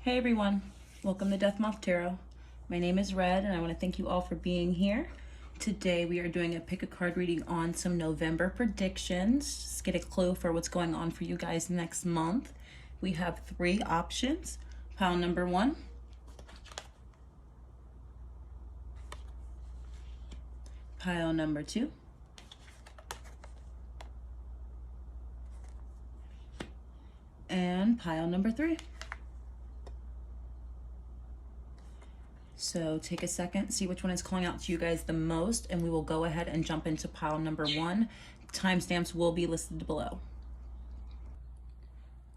Hey everyone, welcome to Death Moth Tarot. My name is Red and I want to thank you all for being here. Today we are doing a pick a card reading on some November predictions. Just get a clue for what's going on for you guys next month. We have 3 options. Pile number 1, pile number 2, and pile number 3. So take a second, see which one is calling out to you guys the most, and we will go ahead and jump into pile number 1. Timestamps will be listed below.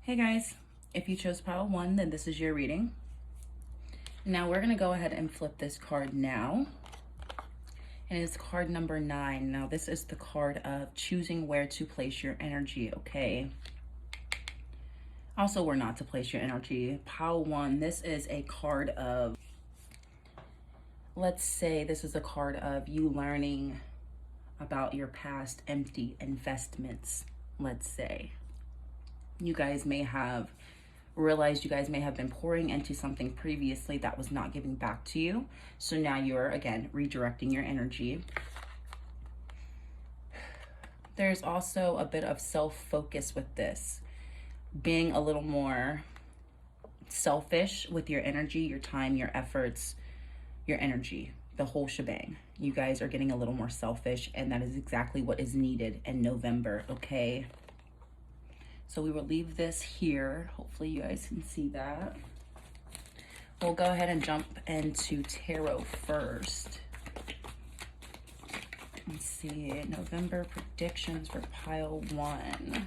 Hey guys, if you chose pile 1, then this is your reading. Now we're gonna go ahead and flip this card now. And it's card number 9. Now this is the card of choosing where to place your energy, okay? Also where not to place your energy. Pile 1, this is a card of, let's say this is a card of you learning about your past empty investments, let's say. You guys may have realized you guys may have been pouring into something previously that was not giving back to you. So now you're, again, redirecting your energy. There's also a bit of self-focus with this. Being a little more selfish with your energy, your time, your efforts, your energy, the whole shebang. You guys are getting a little more selfish, and that is exactly what is needed in November, okay? So we will leave this here. Hopefully you guys can see that. We'll go ahead and jump into tarot first. Let's see, November predictions for pile 1.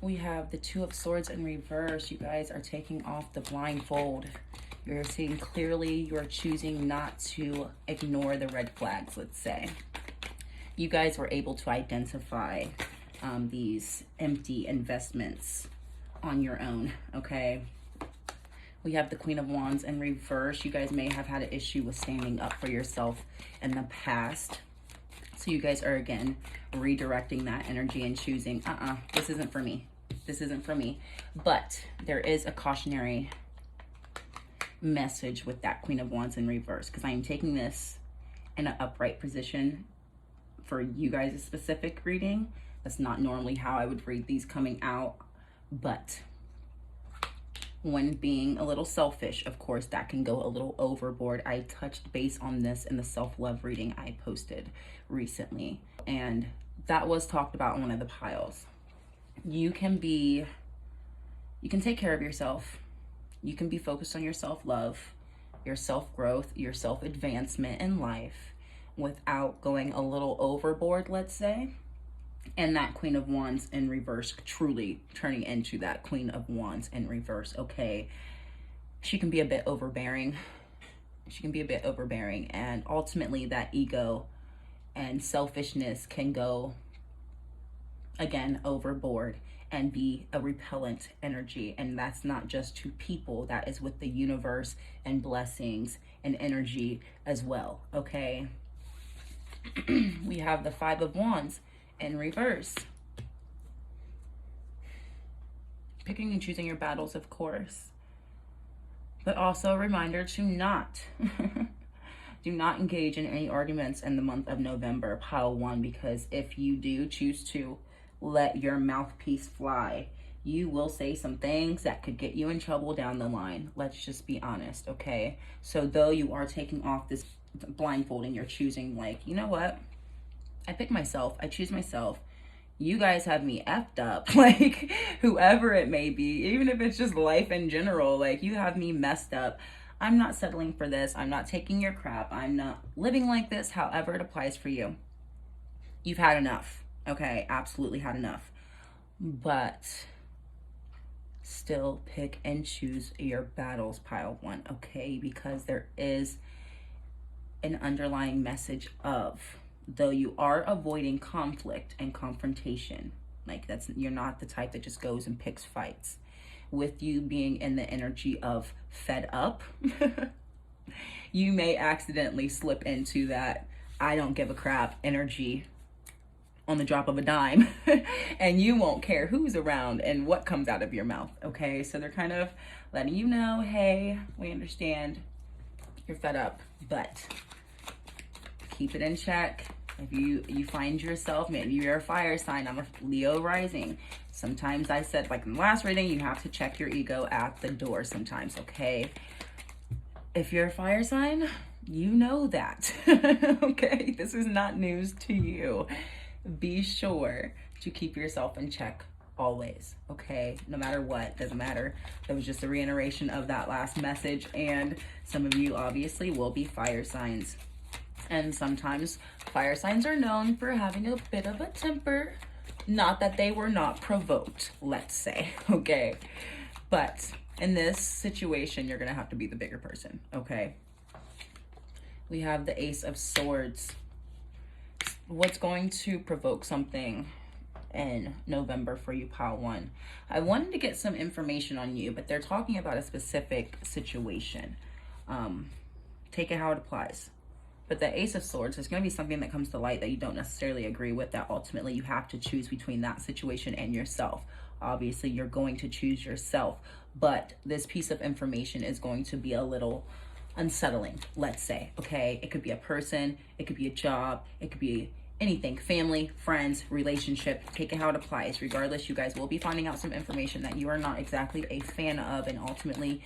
We have the 2 of Swords in reverse. You guys are taking off the blindfold. You're seeing clearly. You're choosing not to ignore the red flags, let's say. You guys were able to identify these empty investments on your own, okay? We have the Queen of Wands in reverse. You guys may have had an issue with standing up for yourself in the past. So you guys are, again, redirecting that energy and choosing, this isn't for me. This isn't for me. But there is a cautionary message with that Queen of Wands in reverse, because I am taking this in an upright position for you guys' specific reading. That's not normally how I would read these coming out, but when being a little selfish, of course, that can go a little overboard. I touched base on this in the self-love reading I posted recently, and that was talked about in one of the piles. You can take care of yourself. You can be focused on your self-love, your self-growth, your self-advancement in life without going a little overboard, let's say. And that Queen of Wands in reverse truly turning into that Queen of Wands in reverse, okay? She can be a bit overbearing. And ultimately that ego and selfishness can go, again, overboard and be a repellent energy. And that's not just to people, that is with the universe and blessings and energy as well, okay? We have the 5 of Wands in reverse. Picking and choosing your battles, of course, but also a reminder to not do not engage in any arguments in the month of November, pile 1, because if you do choose to let your mouthpiece fly, you will say some things that could get you in trouble down the line. Let's just be honest, okay? So though you are taking off this blindfold and you're choosing, like, you know what? I pick myself, I choose myself. You guys have me effed up, like, whoever it may be, even if it's just life in general, like, you have me messed up. I'm not settling for this. I'm not taking your crap. I'm not living like this, however it applies for you. You've had enough, okay? Absolutely had enough. But still pick and choose your battles, pile 1, okay? Because there is an underlying message of, though you are avoiding conflict and confrontation, like you're not the type that just goes and picks fights. With you being in the energy of fed up, you may accidentally slip into that I don't give a crap energy on the drop of a dime and you won't care who's around and what comes out of your mouth. Okay, so they're kind of letting you know, hey, we understand you're fed up, but keep it in check. If you find yourself, maybe you're a fire sign, I'm a Leo rising. Sometimes I said, like in the last reading, you have to check your ego at the door sometimes, okay? If you're a fire sign, you know that, okay? This is not news to you. Be sure to keep yourself in check always, okay? No matter what, doesn't matter. It was just a reiteration of that last message, and some of you obviously will be fire signs. And sometimes fire signs are known for having a bit of a temper. Not that they were not provoked, let's say, okay? But in this situation, you're gonna have to be the bigger person, okay? We have the Ace of Swords. What's going to provoke something in November for you, pile one? I wanted to get some information on you, but they're talking about a specific situation. Take it how it applies. But the Ace of Swords is going to be something that comes to light that you don't necessarily agree with, that ultimately you have to choose between that situation and yourself. Obviously, you're going to choose yourself, but this piece of information is going to be a little unsettling, let's say, okay? It could be a person, it could be a job, it could be anything, family, friends, relationship. Take it how it applies. Regardless, you guys will be finding out some information that you are not exactly a fan of, and ultimately,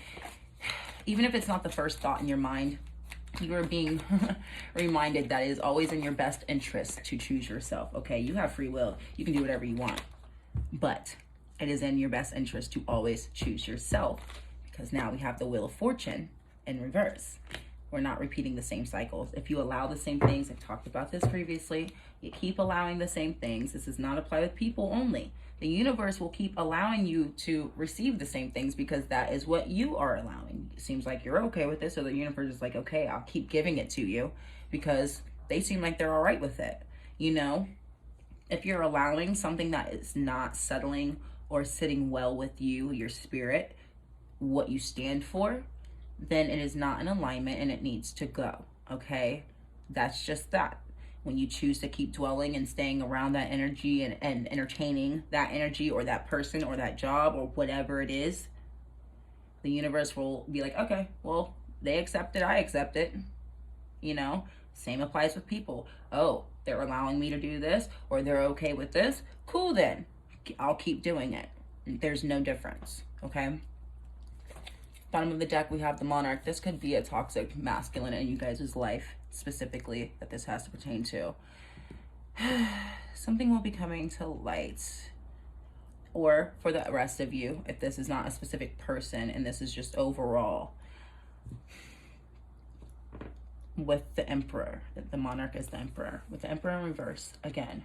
even if it's not the first thought in your mind, you are being reminded that it is always in your best interest to choose yourself, okay? You have free will. You can do whatever you want, but it is in your best interest to always choose yourself, because now we have the Wheel of Fortune in reverse. We're not repeating the same cycles. If you allow the same things, I've talked about this previously, you keep allowing the same things. This does not apply with people only. The universe will keep allowing you to receive the same things because that is what you are allowing. It seems like you're okay with it, so the universe is like, okay, I'll keep giving it to you because they seem like they're all right with it. You know, if you're allowing something that is not settling or sitting well with you, your spirit, what you stand for, then it is not in alignment and it needs to go, okay? That's just that. When you choose to keep dwelling and staying around that energy and entertaining that energy or that person or that job or whatever it is, the universe will be like, okay, well, they accept it, I accept it. You know, same applies with people. Oh, they're allowing me to do this, or they're okay with this. Cool, then I'll keep doing it. There's no difference, okay? Bottom of the deck, we have the Monarch. This could be a toxic masculine in you guys' life, specifically, that this has to pertain to. Something will be coming to light. Or for the rest of you, if this is not a specific person and this is just overall. With the Emperor, the Monarch is the Emperor. With the Emperor in reverse, again,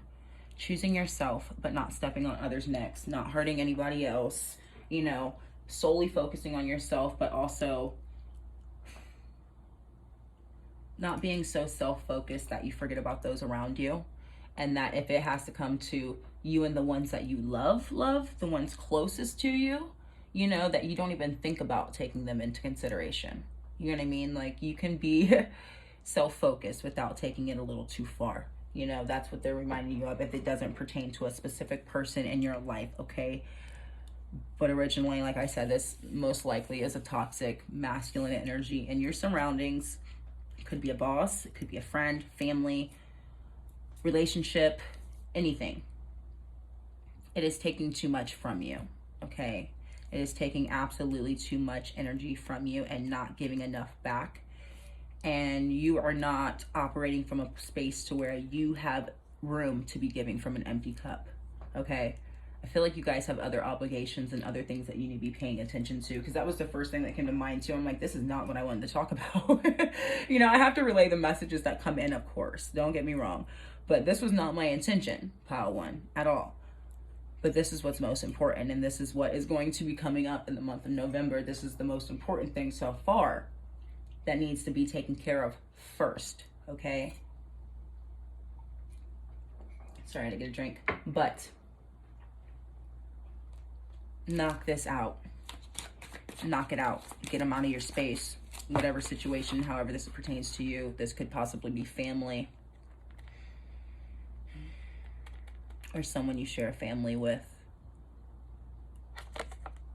choosing yourself, but not stepping on others' necks, not hurting anybody else, you know, solely focusing on yourself, but also not being so self-focused that you forget about those around you. And that if it has to come to you and the ones that you love, the ones closest to you, you know, that you don't even think about taking them into consideration. You know what I mean? Like, you can be self-focused without taking it a little too far. You know, that's what they're reminding you of if it doesn't pertain to a specific person in your life, okay? But originally, like I said, this most likely is a toxic masculine energy in your surroundings. It could be a boss, it could be a friend, family, relationship, anything. It is taking too much from you, okay? It is taking absolutely too much energy from you and not giving enough back. And you are not operating from a space to where you have room to be giving from an empty cup, okay? I feel like you guys have other obligations and other things that you need to be paying attention to, because that was the first thing that came to mind too. I'm like, this is not what I wanted to talk about. You know, I have to relay the messages that come in, of course. Don't get me wrong. But this was not my intention, pile one, at all. But this is what's most important, and this is what is going to be coming up in the month of November. This is the most important thing so far that needs to be taken care of first, okay? Sorry, I had to get a drink. But knock this out. Knock it out. Get them out of your space. Whatever situation, however this pertains to you. This could possibly be family. or someone you share a family with.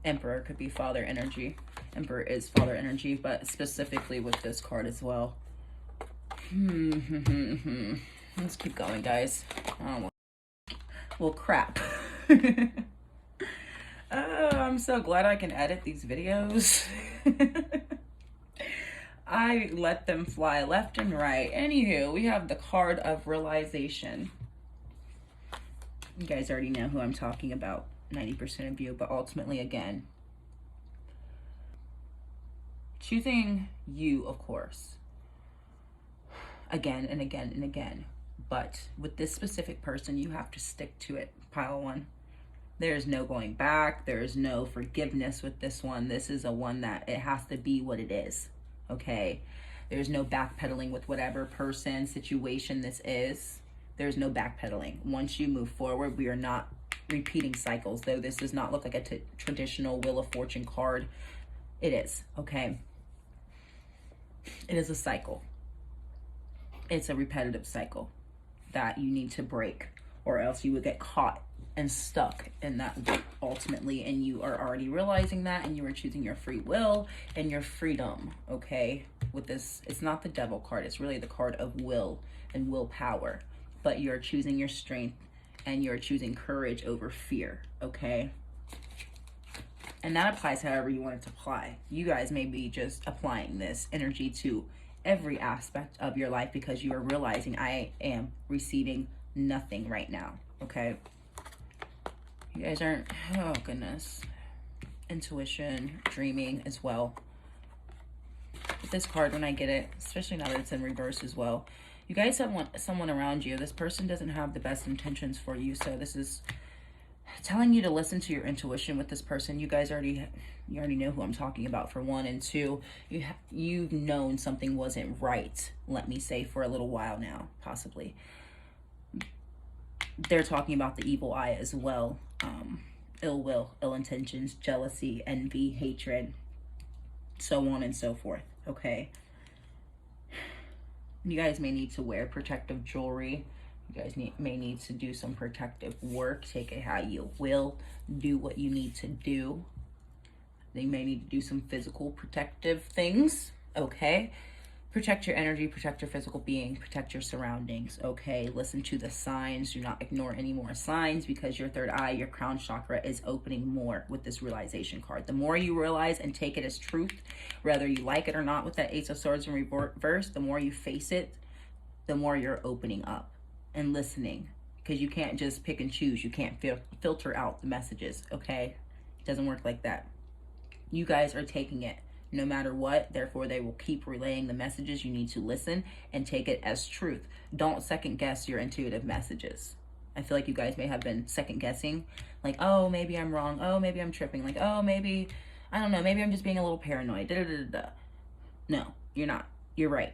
Emperor could be father energy. Emperor is father energy, but specifically with this card as well. Let's keep going, guys. Oh, well, crap. I'm so glad I can edit these videos. I let them fly left and right. Anywho, we have the card of realization. You guys already know who I'm talking about, 90% of you, but ultimately, again, choosing you, of course, again and again and again. But with this specific person, you have to stick to it, pile one. There's no going back. There's no forgiveness with this one. This is a one that it has to be what it is, okay? There's no backpedaling with whatever person, situation this is. There's no backpedaling. Once you move forward, we are not repeating cycles, though this does not look like a traditional Wheel of Fortune card. It is, okay? It is a cycle. It's a repetitive cycle that you need to break, or else you would get caught and stuck in that loop ultimately, and you are already realizing that, and you are choosing your free will and your freedom, okay? With this, it's not the Devil card, it's really the card of will and willpower, but you're choosing your strength and you're choosing courage over fear, okay? And that applies however you want it to apply. You guys may be just applying this energy to every aspect of your life because you are realizing I am receiving nothing right now, okay? You guys aren't, oh goodness, intuition, dreaming as well. With this card, when I get it, especially now that it's in reverse as well, you guys have someone around you. This person doesn't have the best intentions for you, so this is telling you to listen to your intuition with this person. You guys already know who I'm talking about, for one, and two, you've known something wasn't right, let me say, for a little while now, possibly. They're talking about the evil eye as well. Ill will, ill intentions, jealousy, envy, hatred, so on and so forth, okay? You guys may need to wear protective jewelry. You guys may need to do some protective work. Take it how you will. Do what you need to do. They may need to do some physical protective things, okay? Protect your energy, protect your physical being, protect your surroundings, okay? Listen to the signs. Do not ignore any more signs, because your third eye, your crown chakra, is opening more with this realization card. The more you realize and take it as truth, whether you like it or not, with that Ace of Swords in reverse, the more you face it, the more you're opening up and listening, because you can't just pick and choose. You can't filter out the messages, okay? It doesn't work like that. You guys are taking it no matter what, therefore they will keep relaying the messages. You need to listen and take it as truth. Don't second guess your intuitive messages. I feel like you guys may have been second guessing, like, oh, maybe I'm wrong, oh, maybe I'm tripping, like, oh, maybe, I don't know, maybe I'm just being a little paranoid, No, you're not. You're right.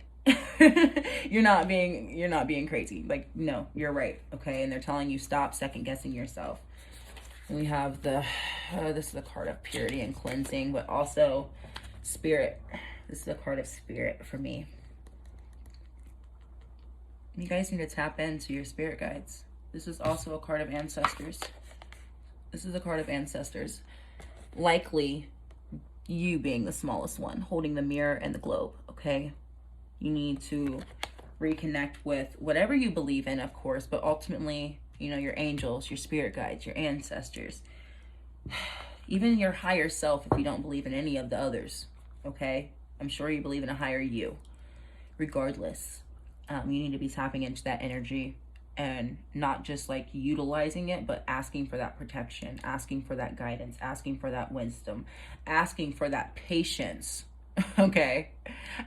you're not being crazy. Like, no, you're right, okay? And they're telling you stop second guessing yourself. And we have the this is the card of purity and cleansing, but also spirit. This is a card of spirit for me. You guys need to tap into your spirit guides. This is also a card of ancestors. This is a card of ancestors. Likely you being the smallest one, holding the mirror and the globe, okay? You need to reconnect with whatever you believe in, of course, but ultimately, you know, your angels, your spirit guides, your ancestors, even your higher self if you don't believe in any of the others, okay? I'm sure you believe in a higher you. Regardless, you need to be tapping into that energy and not just like utilizing it, but asking for that protection, asking for that guidance, asking for that wisdom, asking for that patience, okay?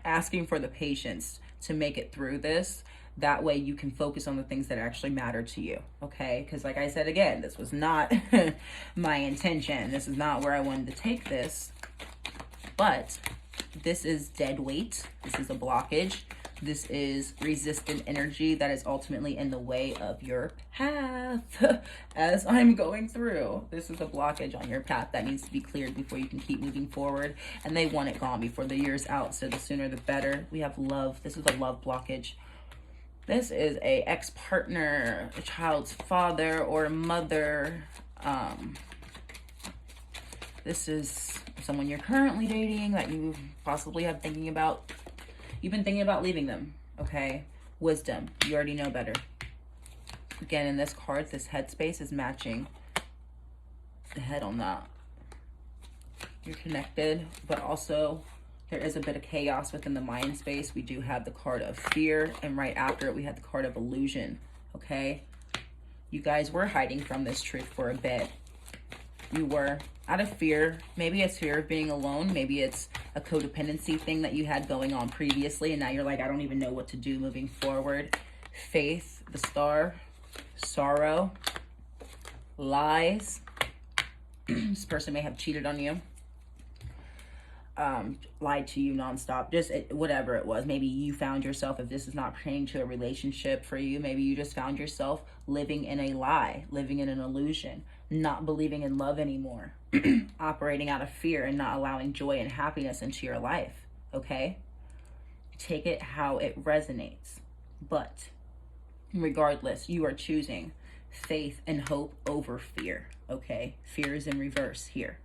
Asking for the patience to make it through this. That way you can focus on the things that actually matter to you, okay? Because like I said, again, this was not my intention. This is not where I wanted to take this. But this is dead weight. This is a blockage. This is resistant energy that is ultimately in the way of your path as I'm going through. This is a blockage on your path that needs to be cleared before you can keep moving forward. And they want it gone before the year's out. So the sooner the better. We have love. This is a love blockage. This is a ex-partner, a child's father or mother. This is someone you're currently dating that you possibly have thinking about. You've been thinking about leaving them, okay? Wisdom. You already know better. Again, in this card, this headspace is matching the head on that. You're connected, but also there is a bit of chaos within the mind space. We do have the card of fear, and right after it, we had the card of illusion, okay? You guys were hiding from this truth for a bit. You were out of fear. Maybe it's fear of being alone. Maybe it's a codependency thing that you had going on previously, and now you're like, I don't even know what to do moving forward. Faith, the star, sorrow, lies. This person may have cheated on you. Lied to you nonstop, just whatever it was. Maybe you found yourself, if this is not pertaining to a relationship for you, maybe you just found yourself living in a lie, living in an illusion, not believing in love anymore, operating out of fear and not allowing joy and happiness into your life, okay? Take it how it resonates. But regardless, you are choosing faith and hope over fear, okay? Fear is in reverse here.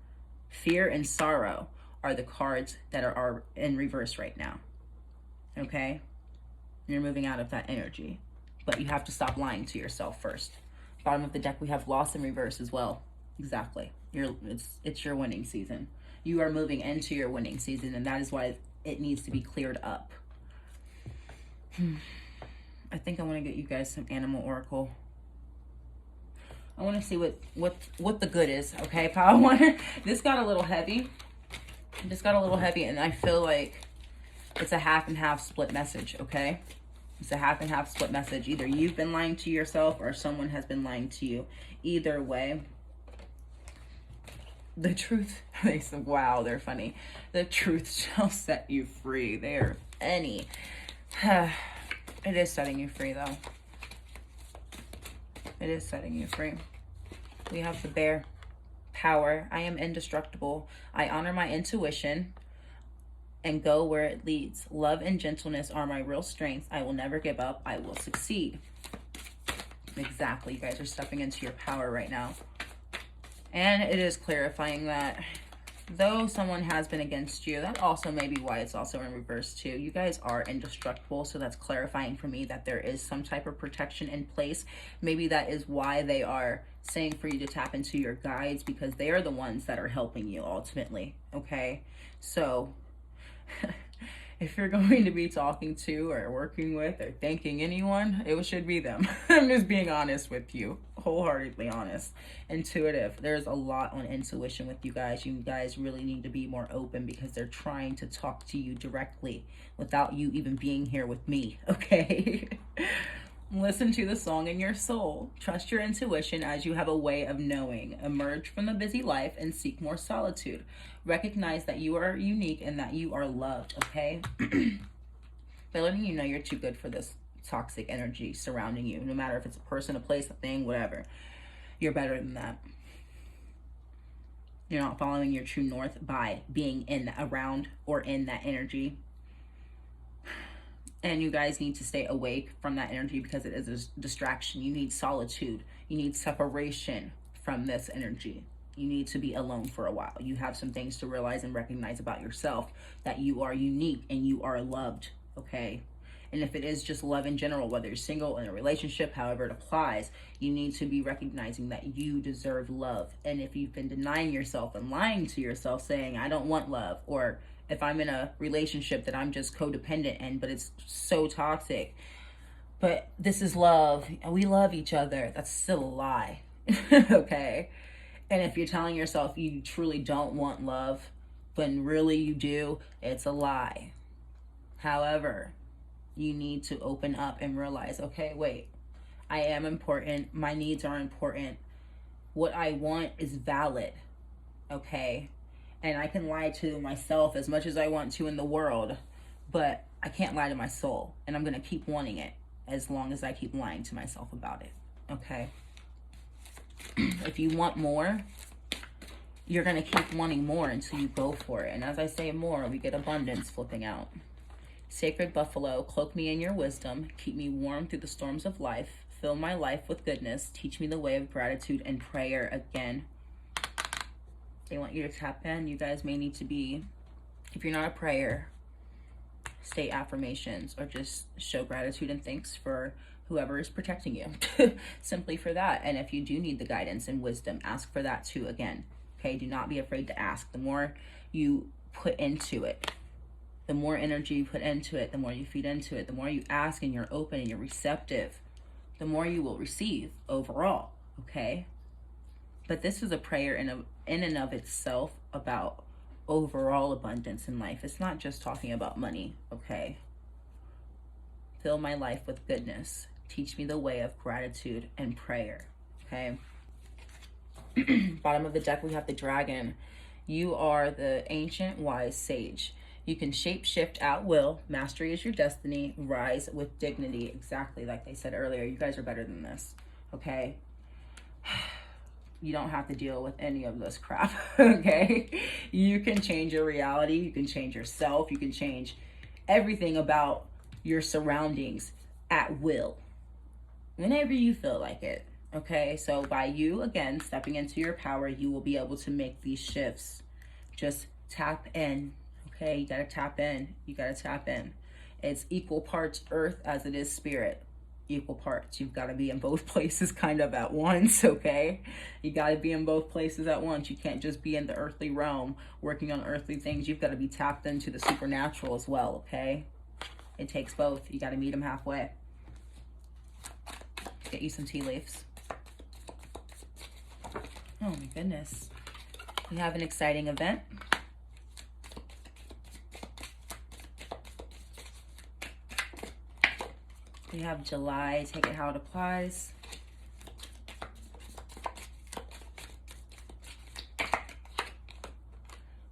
Fear and sorrow are the cards that are in reverse right now, okay? You're moving out of that energy, but you have to stop lying to yourself first. Bottom of the deck, we have loss in reverse as well. Exactly. It's your winning season. You are moving into your winning season, and that is why it needs to be cleared up. I think I want to get you guys some animal oracle. I want to see what the good is, okay, Power One? This got a little heavy. And I feel like it's a half and half split message, okay? It's a half and half split message. Either you've been lying to yourself or someone has been lying to you. Either way, the truth, they said, wow, they're funny. The truth shall set you free. They are funny. It is setting you free, though. It is setting you free. We have the bear. Power. I am indestructible. I honor my intuition and go where it leads. Love and gentleness are my real strengths. I will never give up. I will succeed. Exactly. You guys are stepping into your power right now. And it is clarifying that though someone has been against you, that also may be why it's also in reverse too. You guys are indestructible, so that's clarifying for me that there is some type of protection in place. Maybe that is why they are saying for you to tap into your guides, because they are the ones that are helping you ultimately, okay? So if you're going to be talking to or working with or thanking anyone, it should be them. I'm just being honest with you, wholeheartedly honest. Intuitive. There's a lot on intuition with you guys. You guys really need to be more open because they're trying to talk to you directly without you even being here with me, okay? Listen to the song in your soul. Trust your intuition as you have a way of knowing. Emerge from the busy life and seek more solitude. Recognize that you are unique and that you are loved, okay? They're letting you know you're too good for this toxic energy surrounding you. No matter if it's a person, a place, a thing, whatever. You're better than that. You're not following your true north by being around or in that energy. And you guys need to stay awake from that energy because it is a distraction. You need solitude. You need separation from this energy. You need to be alone for a while. You have some things to realize and recognize about yourself, that you are unique and you are loved, okay? And if it is just love in general, whether you're single, in a relationship, however it applies, you need to be recognizing that you deserve love. And if you've been denying yourself and lying to yourself, saying, I don't want love, or if I'm in a relationship that I'm just codependent but it's so toxic, but this is love and we love each other, that's still a lie, okay? And if you're telling yourself you truly don't want love, when really you do, it's a lie. However, you need to open up and realize, okay, wait, I am important. My needs are important. What I want is valid, okay? And I can lie to myself as much as I want to in the world, but I can't lie to my soul. And I'm going to keep wanting it as long as I keep lying to myself about it, okay? If you want more, you're going to keep wanting more until you go for it. And as I say more, we get abundance flipping out. Sacred buffalo, cloak me in your wisdom. Keep me warm through the storms of life. Fill my life with goodness. Teach me the way of gratitude and prayer again. They want you to tap in. You guys may need to be, if you're not a prayer, state affirmations or just show gratitude and thanks for whoever is protecting you. Simply for that. And if you do need the guidance and wisdom, ask for that too again. Okay, do not be afraid to ask. The more you put into it, the more energy you put into it, the more you feed into it, the more you ask and you're open and you're receptive, the more you will receive overall, okay? But this is a prayer in and of itself about overall abundance in life. It's not just talking about money, okay? Fill my life with goodness. Teach me the way of gratitude and prayer, okay? Bottom of the deck, we have the dragon. You are the ancient wise sage. You can shape shift at will. Mastery is your destiny. Rise with dignity. Exactly like they said earlier. You guys are better than this, okay? You don't have to deal with any of this crap, okay? You can change your reality. You can change yourself. You can change everything about your surroundings at will, whenever you feel like it, okay? So by you, again, stepping into your power, you will be able to make these shifts. Just tap in, okay? You gotta tap in. You gotta tap in. It's equal parts earth as it is spirit. Equal parts. You've got to be in both places kind of at once, okay? You got to be in both places at once. You can't just be in the earthly realm working on earthly things. You've got to be tapped into the supernatural as well, okay? It takes both. You got to meet them halfway. Get you some tea leaves. Oh my goodness. We have an exciting event. We have July, take it how it applies.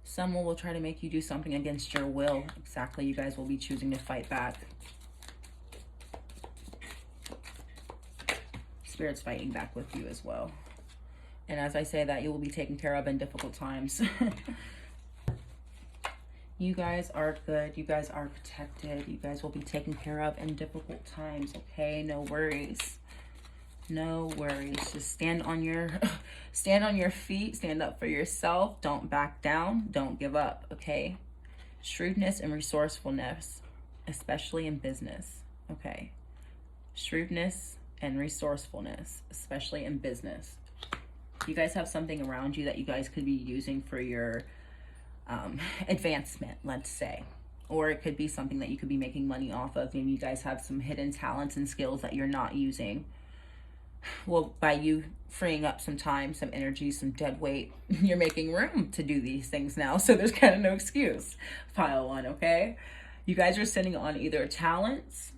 Someone will try to make you do something against your will. Exactly, you guys will be choosing to fight back. Spirit's fighting back with you as well. And as I say that, you will be taken care of in difficult times. You guys are good. You guys are protected. You guys will be taken care of in difficult times, okay? No worries. No worries. Just stand on your feet. Stand up for yourself. Don't back down. Don't give up, okay? Shrewdness and resourcefulness, especially in business, okay? Shrewdness and resourcefulness, especially in business. You guys have something around you that you guys could be using for your advancement, let's say, or it could be something that you could be making money off of. Maybe you guys have some hidden talents and skills that you're not using. Well, by you freeing up some time, some energy, some dead weight, you're making room to do these things now. So there's kind of no excuse. Pile one, okay? You guys are sitting on either talents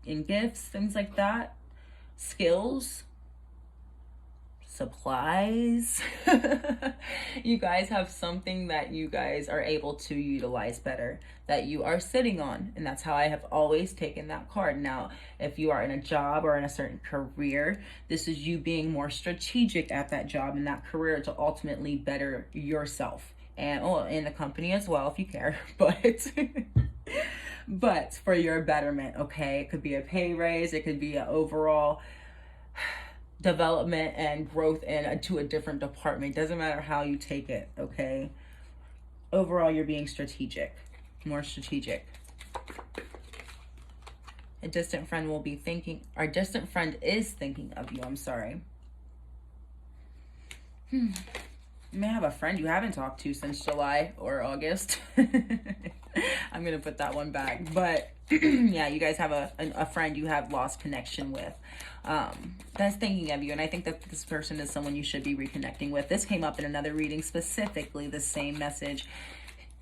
and gifts, things like that, skills, supplies. You guys have something that you guys are able to utilize better, that you are sitting on. And that's how I have always taken that card. Now, if you are in a job or in a certain career, this is you being more strategic at that job and that career to ultimately better yourself and in the company as well, if you care. But for your betterment, okay? It could be a pay raise. It could be an overall development and growth into a different department. Doesn't matter how you take it, okay? Overall, you're being strategic, more strategic. A distant friend will be thinking, our distant friend is thinking of you, I'm sorry. You may have a friend you haven't talked to since July or August. I'm gonna put that one back, but yeah, you guys have a friend you have lost connection with that's thinking of you, and I think that this person is someone you should be reconnecting with. This came up in another reading, specifically the same message.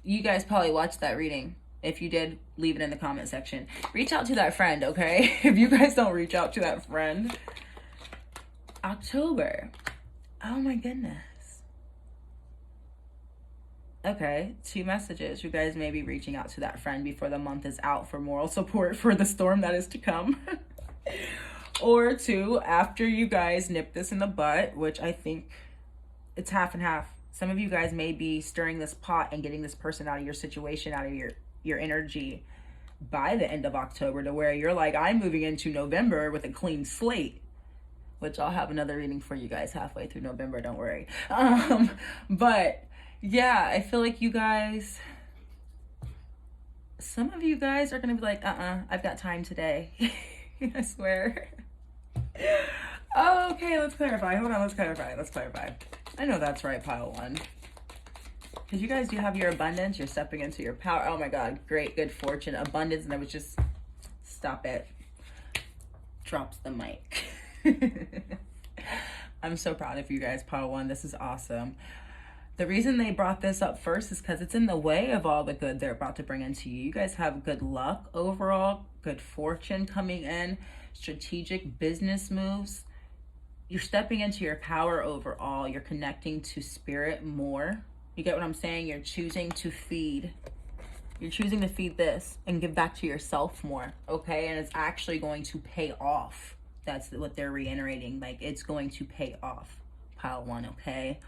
You guys probably watched that reading. If you did, leave it in the comment section. Reach out to that friend, okay? If you guys don't reach out to that friend. October. Oh my goodness. Okay, 2 messages. You guys may be reaching out to that friend before the month is out for moral support for the storm that is to come. Or 2, after you guys nip this in the butt, which I think it's half and half. Some of you guys may be stirring this pot and getting this person out of your situation, out of your energy, by the end of October, to where you're like, I'm moving into November with a clean slate, which I'll have another reading for you guys halfway through November, don't worry. But yeah, I feel like you guys, some of you guys are gonna be like, I've got time today. I swear. Oh, okay, let's clarify. Hold on, let's clarify. I know that's right, pile one. Because you guys do have your abundance, you're stepping into your power. Oh my God, great, good fortune, abundance, and I was just, stop it. Drops the mic. I'm so proud of you guys, pile one. This is awesome. The reason they brought this up first is because it's in the way of all the good they're about to bring into you. You guys have good luck overall, good fortune coming in, strategic business moves. You're stepping into your power overall. You're connecting to spirit more. You get what I'm saying? You're choosing to feed. You're choosing to feed this and give back to yourself more, okay? And it's actually going to pay off. That's what they're reiterating. Like, it's going to pay off, pile one, okay?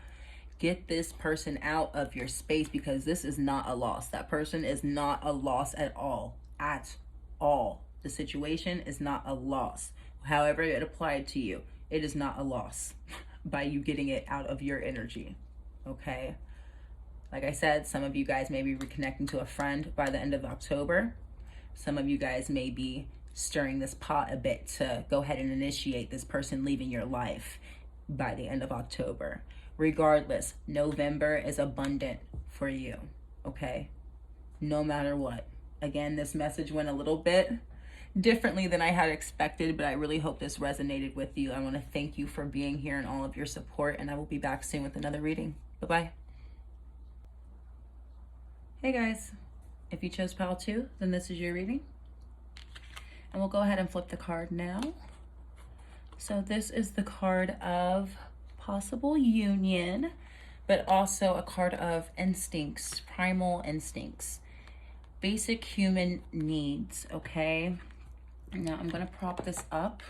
Get this person out of your space, because this is not a loss. That person is not a loss at all. At all. The situation is not a loss. However it applied to you, it is not a loss by you getting it out of your energy, okay? Like I said, some of you guys may be reconnecting to a friend by the end of October. Some of you guys may be stirring this pot a bit to go ahead and initiate this person leaving your life by the end of October. Regardless, November is abundant for you, okay? No matter what. Again, this message went a little bit differently than I had expected, but I really hope this resonated with you. I want to thank you for being here and all of your support, and I will be back soon with another reading. Bye-bye. Hey guys, if you chose pile 2, then this is your reading. And we'll go ahead and flip the card now. So this is the card of possible union, but also a card of instincts, primal instincts, basic human needs, okay? Now I'm gonna prop this up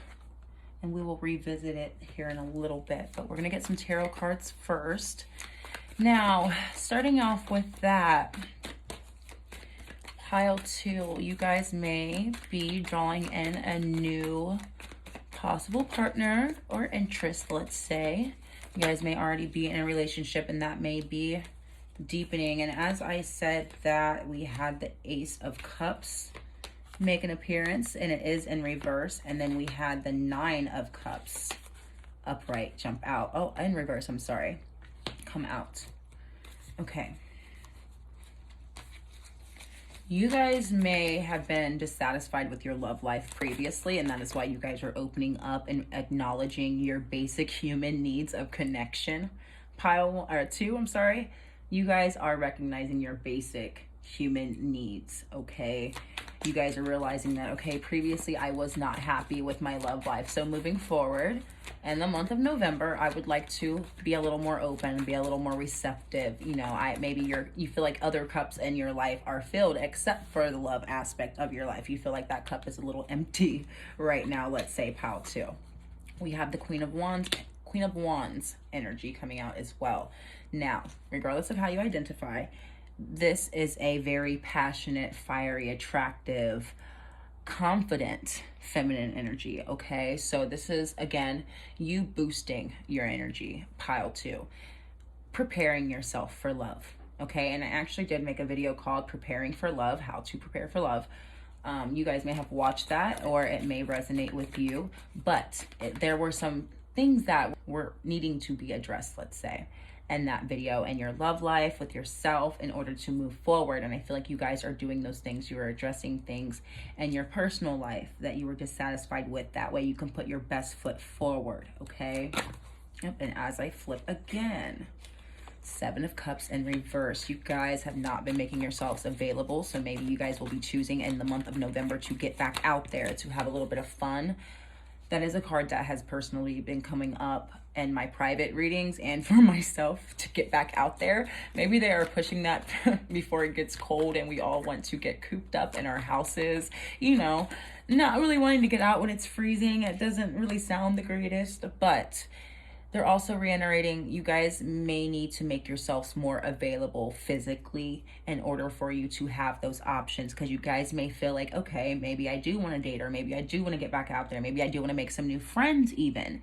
and we will revisit it here in a little bit, but we're gonna get some tarot cards first. Now, starting off with that, pile 2, you guys may be drawing in a new possible partner or interest, let's say. You guys may already be in a relationship and that may be deepening. And as I said that, we had the Ace of Cups make an appearance, and it is in reverse. And then we had the 9 of Cups upright jump out. Oh, in reverse, I'm sorry. Come out. Okay. You guys may have been dissatisfied with your love life previously, and that is why you guys are opening up and acknowledging your basic human needs of connection. Pile 2, I'm sorry. You guys are recognizing your basic human needs, okay? You guys are realizing that, okay, previously I was not happy with my love life. So moving forward, in the month of November, I would like to be a little more open, be a little more receptive. You know, maybe you feel like other cups in your life are filled except for the love aspect of your life. You feel like that cup is a little empty right now, let's say pile 2. We have the Queen of Wands energy coming out as well. Now, regardless of how you identify, this is a very passionate, fiery, attractive, confident feminine energy, okay? So this is, again, you boosting your energy, pile 2, preparing yourself for love, okay? And I actually did make a video called Preparing for Love, How to Prepare for Love. You guys may have watched that, or it may resonate with you, but there were some things that were needing to be addressed, let's say, in that video, and your love life with yourself in order to move forward. And I feel like you guys are doing those things. You are addressing things in your personal life that you were dissatisfied with. That way you can put your best foot forward, okay? Yep. And as I flip again, 7 of Cups in reverse. You guys have not been making yourselves available, so maybe you guys will be choosing in the month of November to get back out there, to have a little bit of fun. That is a card that has personally been coming up in my private readings and for myself, to get back out there. Maybe they are pushing that before it gets cold and we all want to get cooped up in our houses, you know, not really wanting to get out when it's freezing. It doesn't really sound the greatest, but They're also reiterating you guys may need to make yourselves more available physically in order for you to have those options, because you guys may feel like, okay, maybe I do want to date, or maybe I do want to get back out there, maybe I do want to make some new friends even.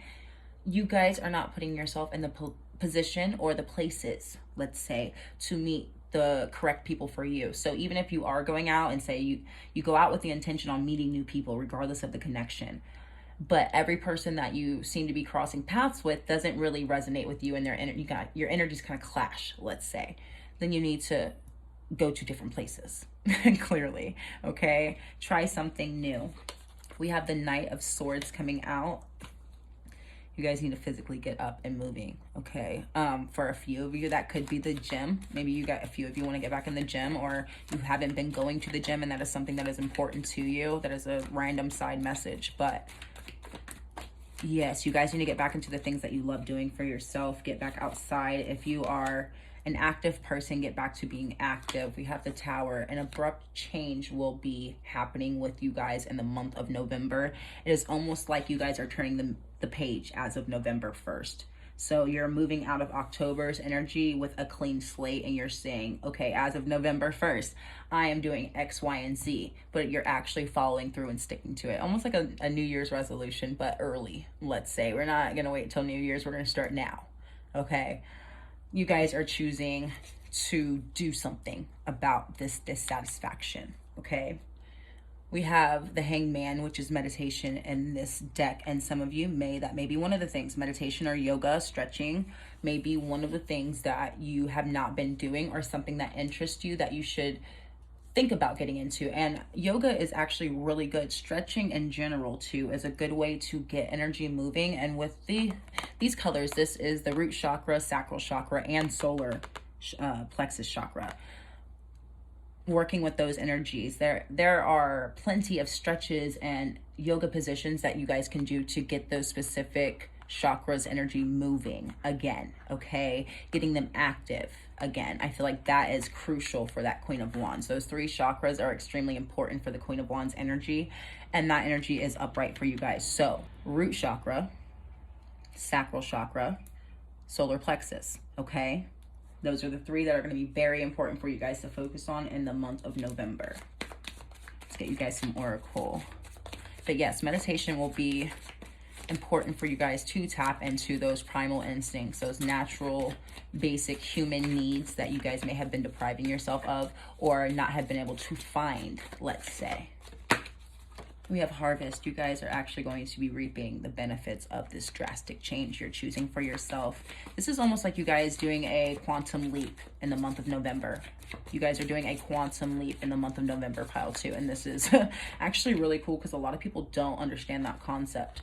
You guys are not putting yourself in the position or the places, let's say, to meet the correct people for you. So even if you are going out and say you go out with the intention on meeting new people regardless of the connection, but every person that you seem to be crossing paths with doesn't really resonate with you, and your energies kind of clash, let's say, then you need to go to different places. Clearly, okay? Try something new. We have the Knight of Swords coming out. You guys need to physically get up and moving, okay? For a few of you, that could be the gym. Maybe you got a few of you want to get back in the gym, or you haven't been going to the gym and that is something that is important to you. That is a random side message, but yes, you guys need to get back into the things that you love doing for yourself. Get back outside. If you are an active person, get back to being active. We have the Tower. An abrupt change will be happening with you guys in the month of November. It is almost like you guys are turning the page as of November 1st. So you're moving out of October's energy with a clean slate, and you're saying, okay, as of November 1st, I am doing X, Y, and Z, but you're actually following through and sticking to it. Almost like a New Year's resolution, but early, let's say. We're not going to wait till New Year's. We're going to start now, okay? You guys are choosing to do something about this dissatisfaction, okay? We have the Hangman, which is meditation in this deck. And some of you that may be one of the things. Meditation or yoga, stretching, may be one of the things that you have not been doing, or something that interests you that you should think about getting into. And yoga is actually really good. Stretching in general too is a good way to get energy moving. And with these colors, this is the root chakra, sacral chakra, and solar plexus chakra. Working with those energies, there are plenty of stretches and yoga positions that you guys can do to get those specific chakras energy moving again, okay? Getting them active again. I feel like that is crucial for that Queen of Wands. Those 3 chakras are extremely important for the Queen of Wands energy, and that energy is upright for you guys. So root chakra, sacral chakra, solar plexus, okay? Those are the 3 that are going to be very important for you guys to focus on in the month of November. Let's get you guys some oracle. But yes, meditation will be important for you guys to tap into those primal instincts, those natural, basic human needs that you guys may have been depriving yourself of, or not have been able to find, let's say. We have harvest. You guys are actually going to be reaping the benefits of this drastic change you're choosing for yourself. This is almost like you guys doing a quantum leap in the month of November. You guys are doing a quantum leap in the month of November, pile 2. And this is actually really cool because a lot of people don't understand that concept.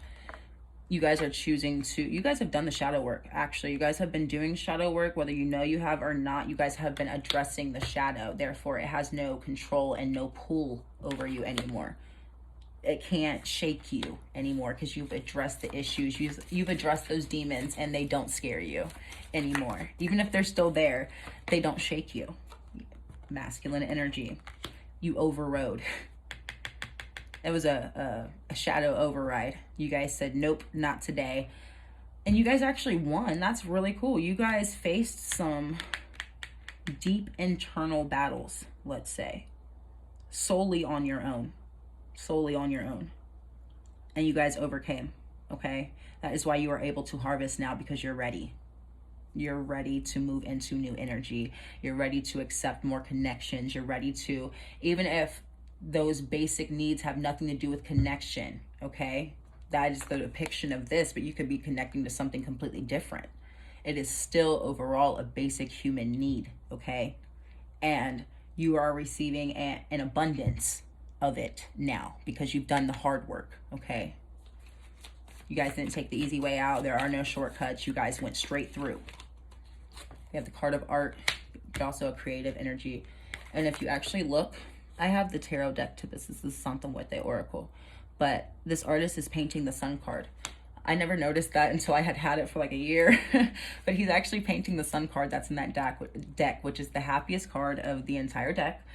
You guys are choosing to, you guys have done the shadow work. Actually, you guys have been doing shadow work, whether you know you have or not. You guys have been addressing the shadow. Therefore, it has no control and no pull over you anymore. It can't shake you anymore because you've addressed the issues. You've addressed those demons, and they don't scare you anymore. Even if they're still there, they don't shake you. Masculine energy. You overrode. It was a shadow override. You guys said, nope, not today. And you guys actually won. That's really cool. You guys faced some deep internal battles, let's say, solely on your own. And you guys overcame, okay? That is why you are able to harvest now, because you're ready. You're ready to move into new energy. You're ready to accept more connections. You're ready to, even if those basic needs have nothing to do with connection, okay? That is the depiction of this, but you could be connecting to something completely different. It is still overall a basic human need, okay? And you are receiving an abundance of it now because you've done the hard work, okay? You guys didn't take the easy way out. There are no shortcuts. You guys went straight through. We have the card of art, but also a creative energy. And if you actually look, I have the tarot deck to this. This is ♤ᴜᴜᴜ Oracle. But this artist is painting the sun card. I never noticed that until I had it for like a year. But he's actually painting the sun card that's in that deck, which is the happiest card of the entire deck.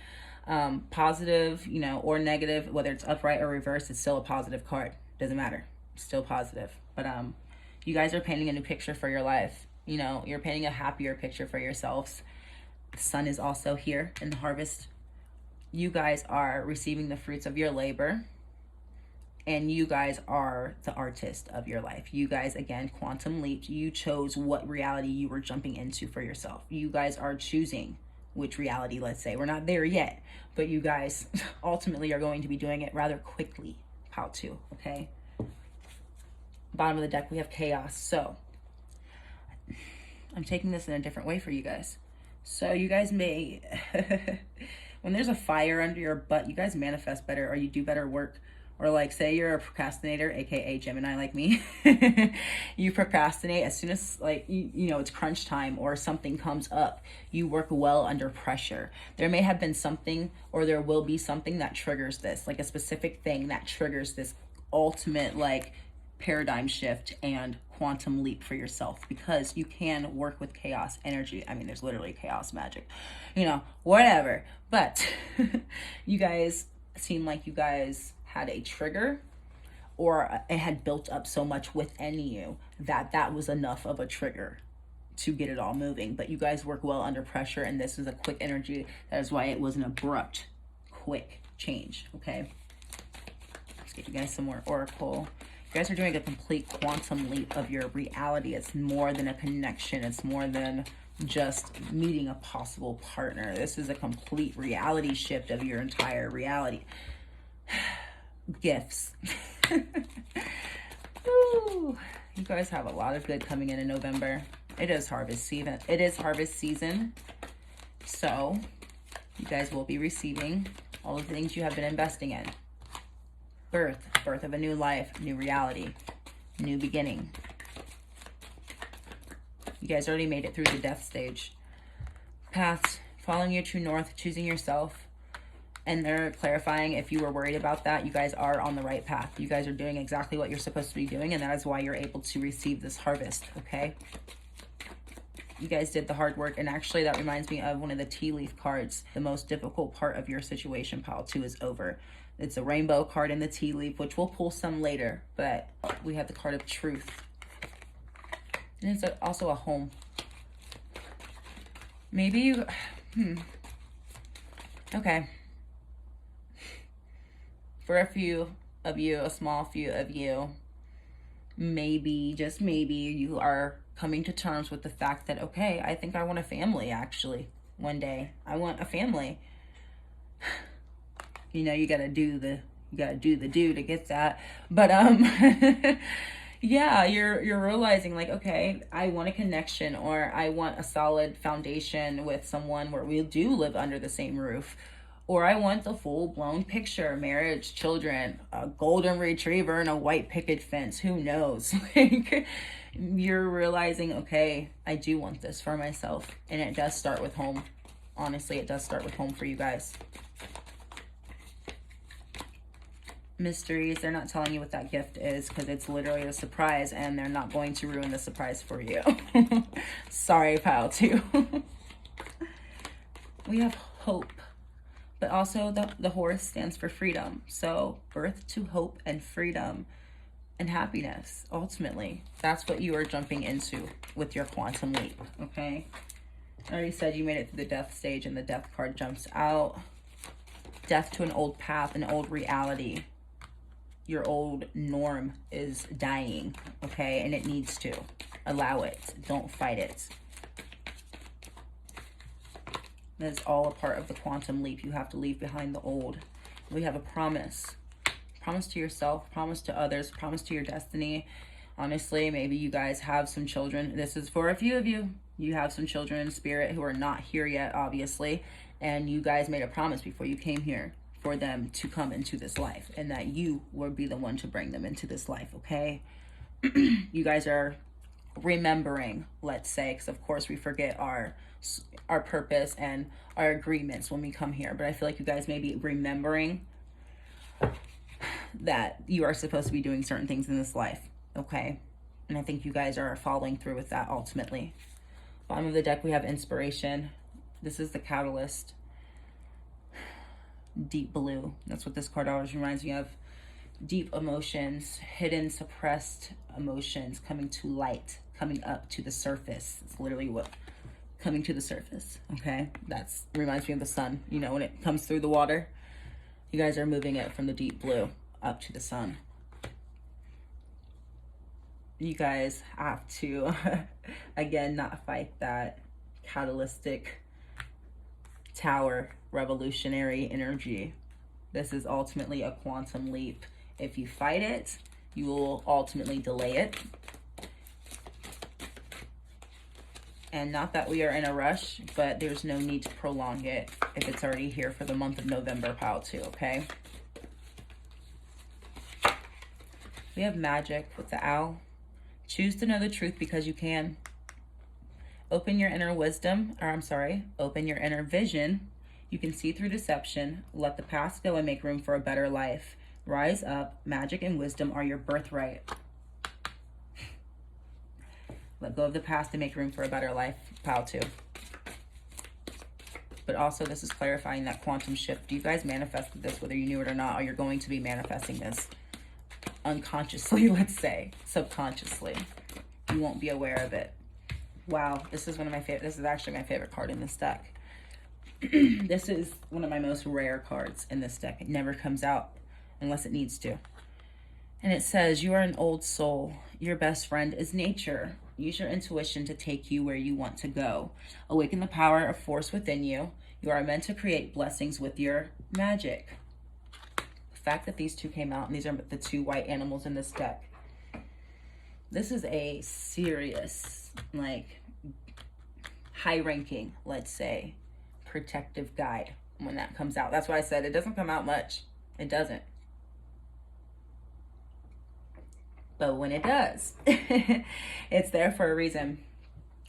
Positive, you know, or negative, whether it's upright or reversed, it's still a positive card. Doesn't matter. It's still positive. But You guys are painting a new picture for your life. You know, you're painting a happier picture for yourselves. The sun is also here in the harvest. You guys are receiving the fruits of your labor. And you guys are the artist of your life. You guys, again, quantum leaped. You chose what reality you were jumping into for yourself. You guys are choosing which reality, let's say. We're not there yet, but you guys ultimately are going to be doing it rather quickly. How to, okay? Bottom of the deck, we have chaos. So I'm taking this in a different way for you guys. So you guys may, when there's a fire under your butt, you guys manifest better, or you do better work. Or like, say you're a procrastinator, aka Gemini like me. You procrastinate as soon as, like, you know, it's crunch time or something comes up. You work well under pressure. There may have been something, or there will be something that triggers this, like a specific thing that triggers this ultimate, like, paradigm shift and quantum leap for yourself, because you can work with chaos energy. I mean, there's literally chaos magic, you know, whatever. But you guys seem like you guys had a trigger, or it had built up so much within you that that was enough of a trigger to get it all moving. But you guys work well under pressure, and this is a quick energy. That is why it was an abrupt, quick change, okay? Let's get you guys some more oracle. You guys are doing a complete quantum leap of your reality. It's more than a connection. It's more than just meeting a possible partner. This is a complete reality shift of your entire reality. Gifts. Ooh, you guys have a lot of good coming in November. It is harvest season. It is harvest season. So you guys will be receiving all of the things you have been investing in. Birth of a new life, new reality, new beginning. You guys already made it through the death stage. Paths, following your true north, choosing yourself. And they're clarifying, if you were worried about that, you guys are on the right path. You guys are doing exactly what you're supposed to be doing, and that is why you're able to receive this harvest, okay? You guys did the hard work, and actually that reminds me of one of the tea leaf cards. The most difficult part of your situation, pile 2, is over. It's a rainbow card in the tea leaf, which we'll pull some later, but we have the card of truth. And it's also a home. Maybe you, okay. For a few of you, a small few of you, maybe, just maybe, you are coming to terms with the fact that, okay, I think I want a family, actually, one day. I want a family. You know, you gotta do the do to get that. But yeah, you're realizing, like, okay, I want a connection, or I want a solid foundation with someone where we do live under the same roof. Or I want the full-blown picture, marriage, children, a golden retriever, and a white picket fence. Who knows? Like, you're realizing, okay, I do want this for myself. And it does start with home. Honestly, it does start with home for you guys. Mysteries, they're not telling you what that gift is, because it's literally a surprise, and they're not going to ruin the surprise for you. Sorry, pile 2. We have hope. But also the horse stands for freedom. So birth to hope and freedom and happiness, ultimately. That's what you are jumping into with your quantum leap, okay? I already said you made it through the death stage, and the death card jumps out. Death to an old path, an old reality. Your old norm is dying, okay? And it needs to. Allow it. Don't fight it. That's all a part of the quantum leap. You have to leave behind the old. We have a promise. Promise to yourself, promise to others, promise to your destiny. Honestly, maybe you guys have some children. This is for a few of you. You have some children in spirit who are not here yet, obviously. And you guys made a promise before you came here for them to come into this life, and that you will be the one to bring them into this life, okay? You guys are remembering, let's say, because of course we forget our purpose and our agreements when we come here, but I feel like you guys may be remembering that you are supposed to be doing certain things in this life, okay? And I think you guys are following through with that ultimately. Bottom of the deck, we have inspiration. This is the catalyst. Deep blue. That's what this card always reminds me of. deep emotions, hidden, suppressed emotions coming to light, coming up to the surface. It's literally what coming to the surface, okay? That's reminds me of the sun, you know, when it comes through the water. You guys are moving it from the deep blue up to the sun. You guys have to, again, not fight that catalytic tower revolutionary energy. This is ultimately a quantum leap. If you fight it, you will ultimately delay it. And not that we are in a rush, but there's no need to prolong it if it's already here for the month of November, pile 2, okay? We have magic with the owl. Choose to know the truth because you can. Open your inner wisdom, open your inner vision. You can see through deception. Let the past go and make room for a better life. Rise up. Magic and wisdom are your birthright. Let go of the past and make room for a better life, pile 2. But also, this is clarifying that quantum shift. You guys manifested this, whether you knew it or not, or you're going to be manifesting this unconsciously, let's say, subconsciously. You won't be aware of it. Wow, this is one of my favorite. This is actually my favorite card in this deck. This is one of my most rare cards in this deck. It never comes out unless it needs to. And it says, you are an old soul. Your best friend is nature. Use your intuition to take you where you want to go. Awaken the power of force within you. You are meant to create blessings with your magic. The fact that these two came out, and these are the 2 white animals in this deck. This is a serious, like, high-ranking, let's say, protective guide when that comes out. That's why I said it doesn't come out much. It doesn't. But when it does, it's there for a reason.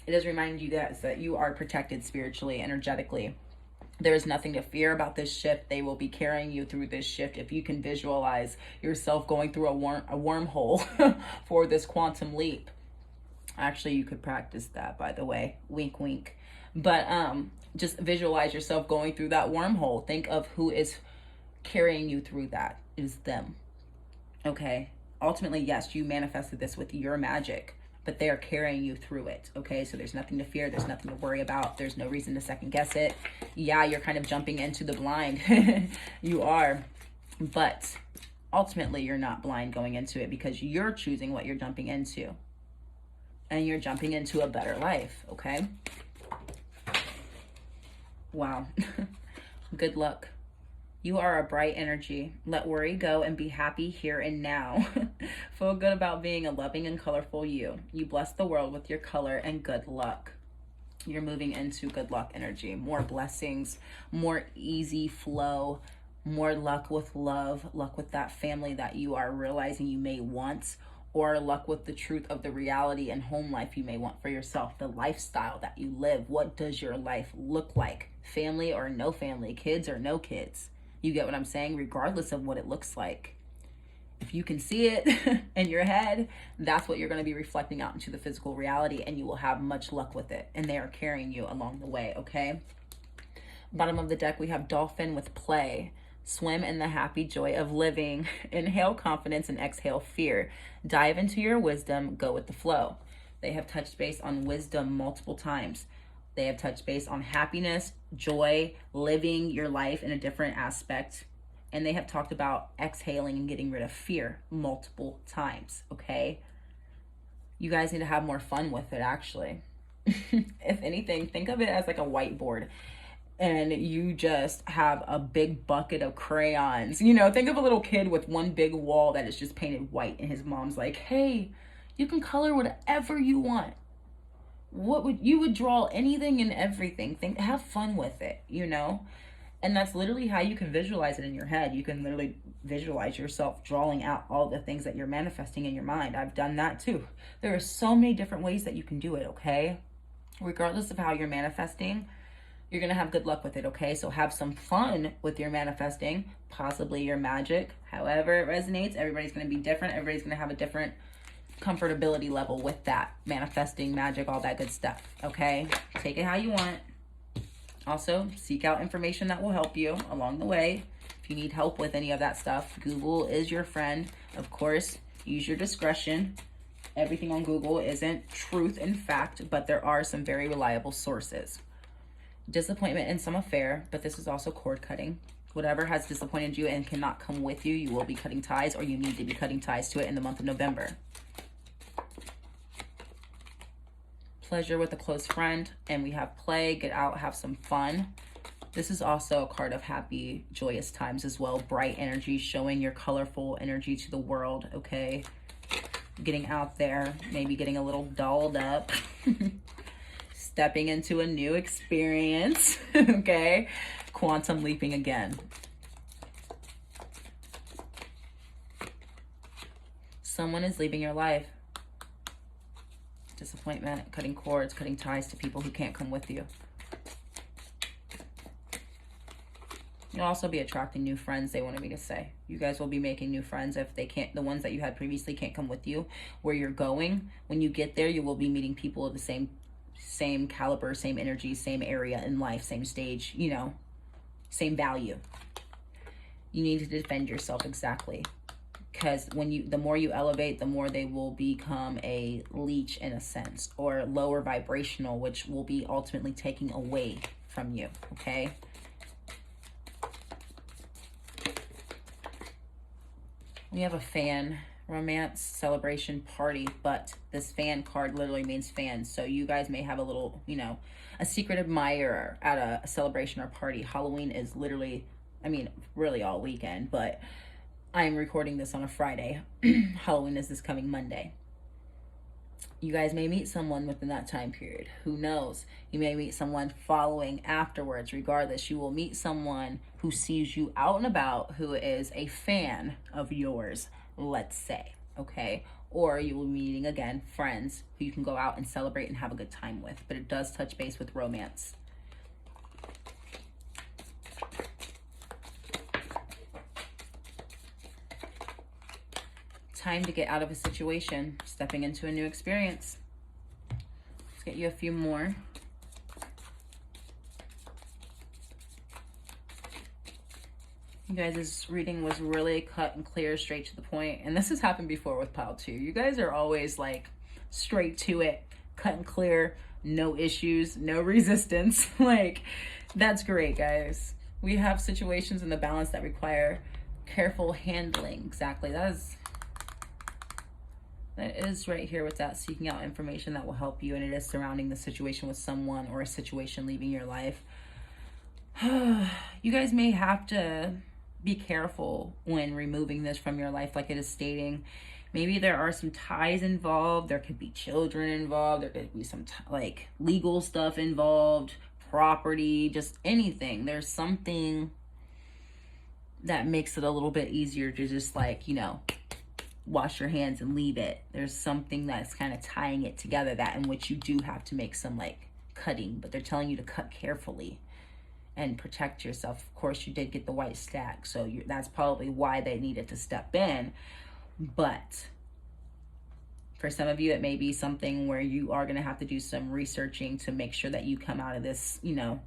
It does remind you guys that you are protected spiritually, energetically. There is nothing to fear about this shift. They will be carrying you through this shift. If you can visualize yourself going through a wormhole for this quantum leap. Actually, you could practice that, by the way. Wink, wink. But just visualize yourself going through that wormhole. Think of who is carrying you through that. It is them. Okay? Ultimately, yes, you manifested this with your magic, but they are carrying you through it, okay? So there's nothing to fear. There's nothing to worry about. There's no reason to second guess it. Yeah, you're kind of jumping into the blind. You are. But ultimately, you're not blind going into it because you're choosing what you're jumping into. And you're jumping into a better life, okay? Wow. Good luck. You are a bright energy. Let worry go and be happy here and now. Feel good about being a loving and colorful you. You bless the world with your color and good luck. You're moving into good luck energy. More blessings, more easy flow, more luck with love, luck with that family that you are realizing you may want, or luck with the truth of the reality and home life you may want for yourself, the lifestyle that you live. What does your life look like? Family or no family, kids or no kids? You get what I'm saying? Regardless of what it looks like. If you can see it in your head, that's what you're going to be reflecting out into the physical reality, and you will have much luck with it. And they are carrying you along the way, okay? Bottom of the deck, we have dolphin with play. Swim in the happy joy of living. Inhale confidence and exhale fear. Dive into your wisdom. Go with the flow. They have touched base on wisdom multiple times. They have touched base on happiness, joy, living your life in a different aspect. And they have talked about exhaling and getting rid of fear multiple times, okay? You guys need to have more fun with it, actually. If anything, think of it as like a whiteboard. And you just have a big bucket of crayons. You know, think of a little kid with one big wall that is just painted white. And his mom's like, hey, you can color whatever you want. You would draw anything and everything. Have fun with it, you know? And that's literally how you can visualize it in your head. You can literally visualize yourself drawing out all the things that you're manifesting in your mind. I've done that too. There are so many different ways that you can do it, okay? Regardless of how you're manifesting, you're going to have good luck with it, okay? So have some fun with your manifesting, possibly your magic. However it resonates, everybody's going to be different. Everybody's going to have a different comfortability level with that. Manifesting, magic, all that good stuff, okay? Take it how you want. Also, seek out information that will help you along the way. If you need help with any of that stuff, Google is your friend. Of course, use your discretion. Everything on Google isn't truth and fact, but there are some very reliable sources. Disappointment in some affair, but this is also cord cutting. Whatever has disappointed you and cannot come with you, you will be cutting ties, or you need to be cutting ties to it in the month of November. Pleasure with a close friend, and we have play, get out, have some fun. This is also a card of happy, joyous times as well. Bright energy, showing your colorful energy to the world, okay? Getting out there, maybe getting a little dolled up. Stepping into a new experience, okay? Quantum leaping again. Someone is leaving your life. Disappointment, cutting cords, cutting ties to people who can't come with you. You'll also be attracting new friends, they wanted me to say. You guys will be making new friends if they can't, the ones that you had previously can't come with you. Where you're going, when you get there, you will be meeting people of the same caliber, same energy, same area in life, same stage, you know, same value. You need to defend yourself, exactly. Because the more you elevate, the more they will become a leech in a sense, or lower vibrational, which will be ultimately taking away from you, okay? We have a fan, romance, celebration, party, but this fan card literally means fans. So you guys may have a little, you know, a secret admirer at a celebration or party. Halloween is literally, I mean, really all weekend, but I am recording this on a Friday. Halloween is this coming Monday. You guys may meet someone within that time period. Who knows? You may meet someone following afterwards. Regardless, you will meet someone who sees you out and about, who is a fan of yours, let's say, okay? Or you will be meeting, again, friends who you can go out and celebrate and have a good time with. But it does touch base with romance. Time to get out of a situation, stepping into a new experience. Let's get you a few more. You guys, this reading was really cut and clear, straight to the point. And this has happened before with pile 2. You guys are always like straight to it, cut and clear, no issues, no resistance. Like, that's great, guys. We have situations in the balance that require careful handling. Exactly. That is right here with that, seeking out information that will help you, and it is surrounding the situation with someone or a situation leaving your life. You guys may have to be careful when removing this from your life, like it is stating. Maybe there are some ties involved, there could be children involved, there could be some like legal stuff involved, property, just anything. There's something that makes it a little bit easier to just, like, you know, wash your hands and leave it. There's something that's kind of tying it together, that in which you do have to make some like cutting, but they're telling you to cut carefully and protect yourself. Of course, you did get the white stack, so that's probably why they needed to step in. But for some of you, it may be something where you are going to have to do some researching to make sure that you come out of this, you know,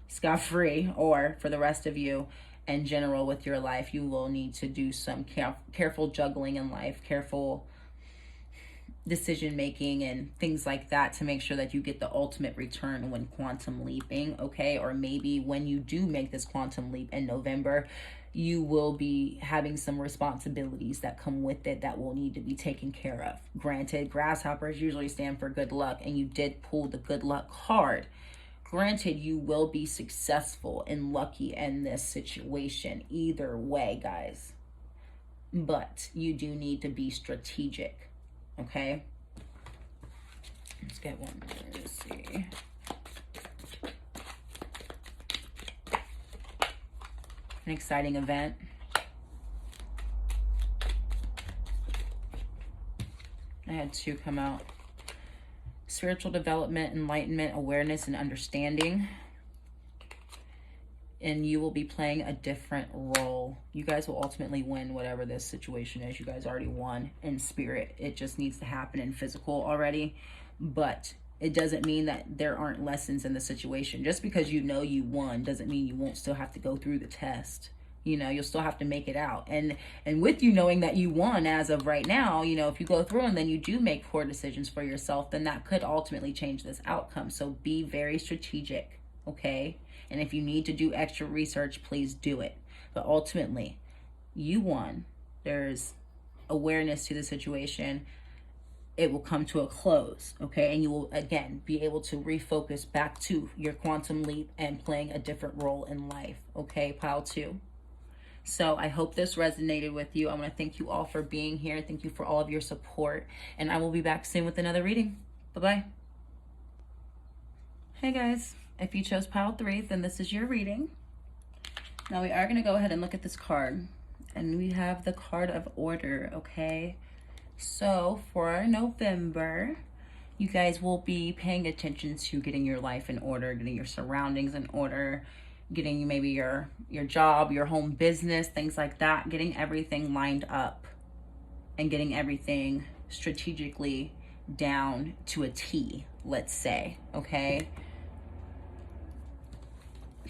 scot-free. Or for the rest of you, in general, with your life, you will need to do some careful juggling in life, careful decision making and things like that, to make sure that you get the ultimate return when quantum leaping, okay? Or maybe when you do make this quantum leap in November, you will be having some responsibilities that come with it that will need to be taken care of. Granted, grasshoppers usually stand for good luck, and you did pull the good luck card. Granted, you will be successful and lucky in this situation either way, guys. But you do need to be strategic, okay? Let's get one more. Let's see. An exciting event. I had 2 come out. Spiritual development, enlightenment, awareness, and understanding. And you will be playing a different role. You guys will ultimately win whatever this situation is. You guys already won in spirit. It just needs to happen in physical already. But it doesn't mean that there aren't lessons in the situation. Just because you know you won doesn't mean you won't still have to go through the test. You know, you'll still have to make it out. And with you knowing that you won as of right now, you know, if you go through and then you do make poor decisions for yourself, then that could ultimately change this outcome. So be very strategic, okay? And if you need to do extra research, please do it. But ultimately, you won. There's awareness to the situation. It will come to a close, okay? And you will, again, be able to refocus back to your quantum leap and playing a different role in life, okay, pile 2? So I hope this resonated with you. I want to thank you all for being here. Thank you for all of your support. And I will be back soon with another reading. Bye-bye. Hey guys, if you chose pile 3, then this is your reading. Now we are going to go ahead and look at this card. And we have the card of order, okay? So for November, you guys will be paying attention to getting your life in order, getting your surroundings in order, getting maybe your job, your home business, things like that, getting everything lined up and getting everything strategically down to a T, let's say, okay?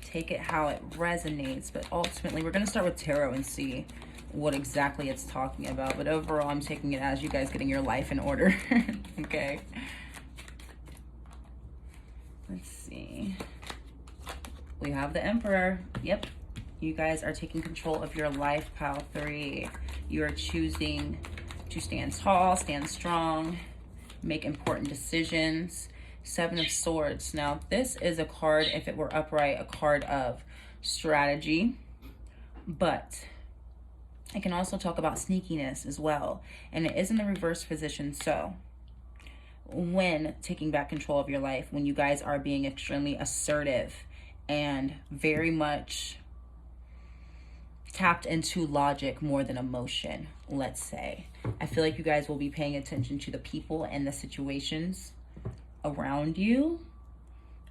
Take it how it resonates, but ultimately we're going to start with tarot and see what exactly it's talking about. But overall, I'm taking it as you guys getting your life in order, okay? Let's see. We have the Emperor. Yep. You guys are taking control of your life, pile 3. You are choosing to stand tall, stand strong, make important decisions. 7 of Swords. Now, this is a card, if it were upright, a card of strategy, but it can also talk about sneakiness as well. And it is in the reverse position. So when taking back control of your life, when you guys are being extremely assertive and very much tapped into logic more than emotion, let's say, I feel like you guys will be paying attention to the people and the situations around you.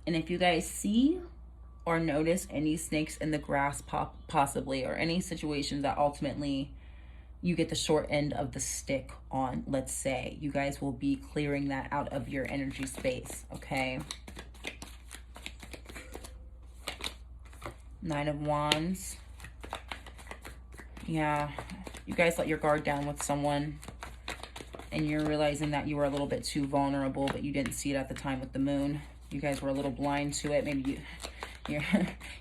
And if you guys see or notice any snakes in the grass possibly, or any situations that ultimately you get the short end of the stick on, let's say, you guys will be clearing that out of your energy space, okay? 9 of Wands. Yeah, you guys let your guard down with someone and you're realizing that you were a little bit too vulnerable, but you didn't see it at the time with the moon. You guys were a little blind to it. Maybe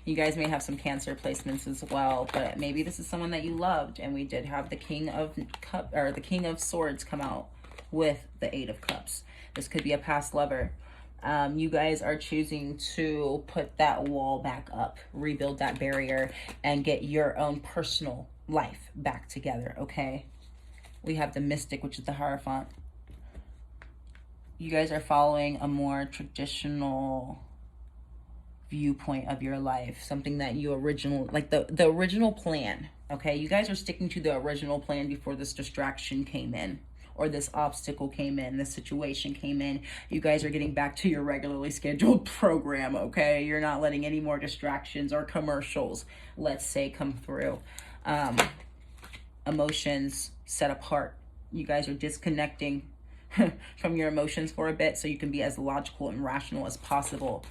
you guys may have some Cancer placements as well, but maybe this is someone that you loved. And we did have the King of Swords come out with the 8 of Cups. This could be a past lover. You guys are choosing to put that wall back up, rebuild that barrier, and get your own personal life back together, okay? We have the Mystic, which is the Hierophant. You guys are following a more traditional viewpoint of your life, something that you like the original plan, okay? You guys are sticking to the original plan before this distraction came in, or this obstacle came in, this situation came in. You guys are getting back to your regularly scheduled program, okay? You're not letting any more distractions or commercials, let's say, come through. Emotions set apart. You guys are disconnecting from your emotions for a bit so you can be as logical and rational as possible.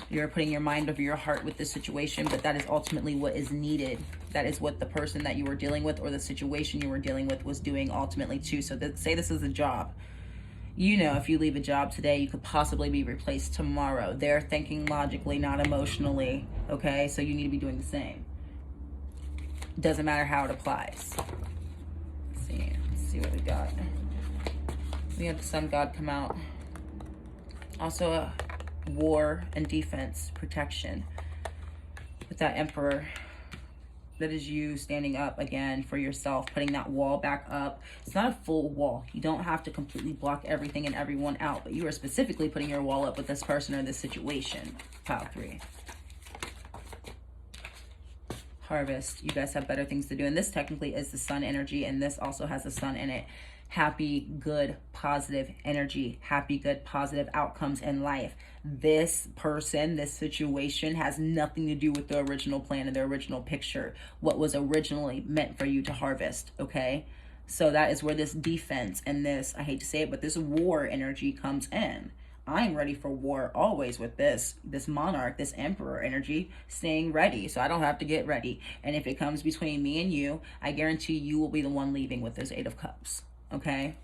You're putting your mind over your heart with this situation, but that is ultimately what is needed. That is what the person that you were dealing with or the situation you were dealing with was doing ultimately too. So say this is a job. You know, if you leave a job today, you could possibly be replaced tomorrow. They're thinking logically, not emotionally, okay? So you need to be doing the same. Doesn't matter how it applies. Let's see what we got. We have the Sun God come out. Also a war and defense, protection. With that Emperor, that is you standing up again for yourself, putting that wall back up. It's not a full wall. You don't have to completely block everything and everyone out, but you are specifically putting your wall up with this person or this situation. Pile 3. Harvest. You guys have better things to do. And this technically is the sun energy, and this also has the sun in it. Happy, good, positive energy. Happy, good, positive outcomes in life. This person, this situation has nothing to do with the original plan and the original picture. What was originally meant for you to harvest, okay? So that is where this defense and this, I hate to say it, but this war energy comes in. I'm ready for war always with this monarch, this emperor energy, staying ready. So I don't have to get ready. And if it comes between me and you, I guarantee you will be the one leaving with this 8 of Cups. Okay?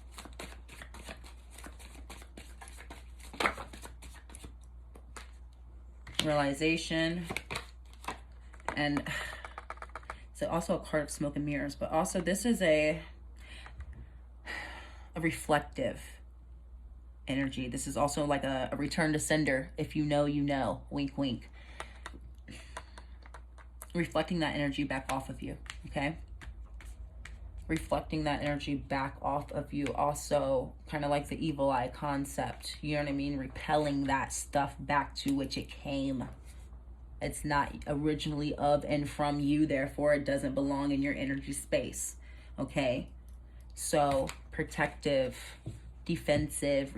Realization. And so also a card of smoke and mirrors, but also this is a reflective energy. This is also like a return to sender. If you know, you know. Wink, wink. Reflecting that energy back off of you, okay? Reflecting that energy back off of you. Also, kind of like the evil eye concept. You know what I mean? Repelling that stuff back to which it came. It's not originally of and from you, therefore it doesn't belong in your energy space, okay? So, protective, defensive,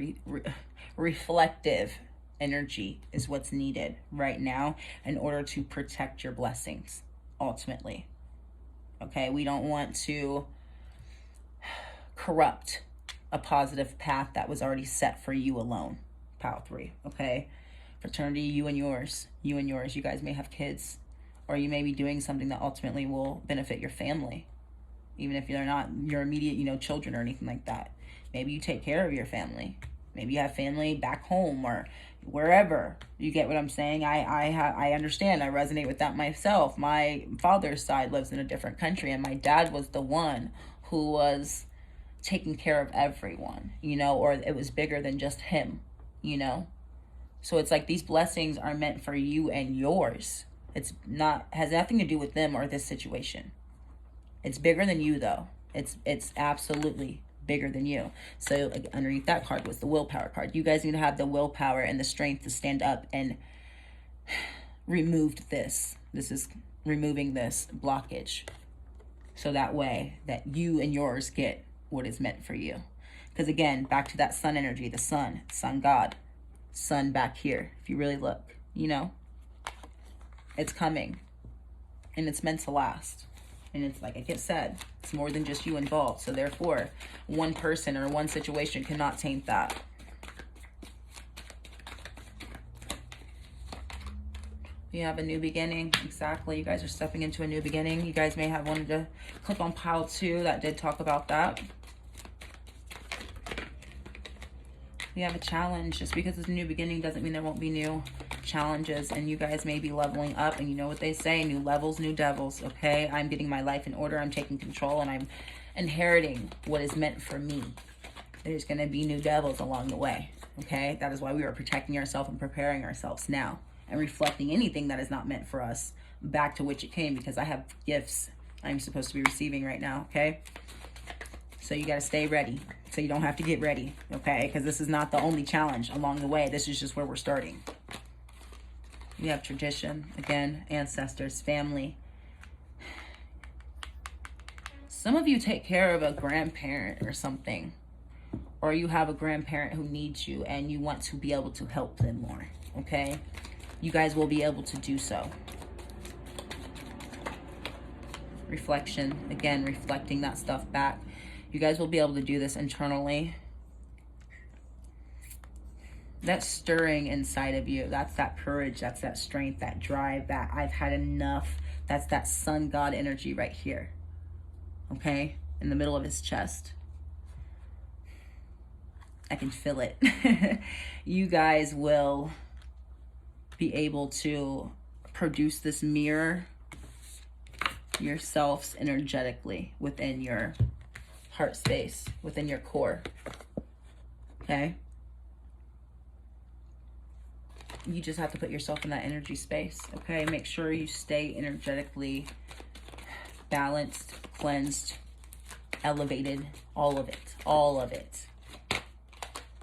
reflective energy is what's needed right now in order to protect your blessings, ultimately. Okay, we don't want to corrupt a positive path that was already set for you alone. Pile 3, okay? Fraternity, you and yours. You and yours. You guys may have kids, or you may be doing something that ultimately will benefit your family, even if you're not your immediate, children or anything like that. Maybe you take care of your family. Maybe you have family back home or wherever. You get what I'm saying? I understand. I resonate with that myself. My father's side lives in a different country, and my dad was the one who was taking care of everyone, or it was bigger than just him, So it's like these blessings are meant for you and yours. Has nothing to do with them or this situation. It's bigger than you, though. It's absolutely bigger than you. So underneath that card was the willpower card. You guys need to have the willpower and the strength to stand up and remove this. This is removing this blockage. So that way that you and yours get what is meant for you. Because again, back to that sun energy, the sun god, sun back here. If you really look, it's coming and it's meant to last. And it's like I just said, it's more than just you involved. So therefore, one person or one situation cannot taint that. You have a new beginning. Exactly. You guys are stepping into a new beginning. You guys may have wanted to click on pile 2. That did talk about that. You have a challenge. Just because it's a new beginning doesn't mean there won't be new challenges, and you guys may be leveling up, and you know what they say, new levels, new devils. Okay, I'm getting my life in order, I'm taking control, and I'm inheriting what is meant for me. There's going to be new devils along the way. Okay, that is why we are protecting ourselves and preparing ourselves now and reflecting anything that is not meant for us back to which it came, because I have gifts I'm supposed to be receiving right now. Okay, so you got to stay ready so you don't have to get ready. Okay, because this is not the only challenge along the way. This is just where we're starting. We have tradition, again, ancestors, family. Some of you take care of a grandparent or something, or you have a grandparent who needs you and you want to be able to help them more, okay? You guys will be able to do so. Reflection, again, reflecting that stuff back. You guys will be able to do this internally. That's stirring inside of you. That's that courage. That's that strength, that drive, that I've had enough. That's that sun god energy right here. Okay? In the middle of his chest. I can feel it. You guys will be able to produce this mirror yourselves energetically within your heart space, within your core. Okay? You just have to put yourself in that energy space, okay? Make sure you stay energetically balanced, cleansed, elevated, all of it.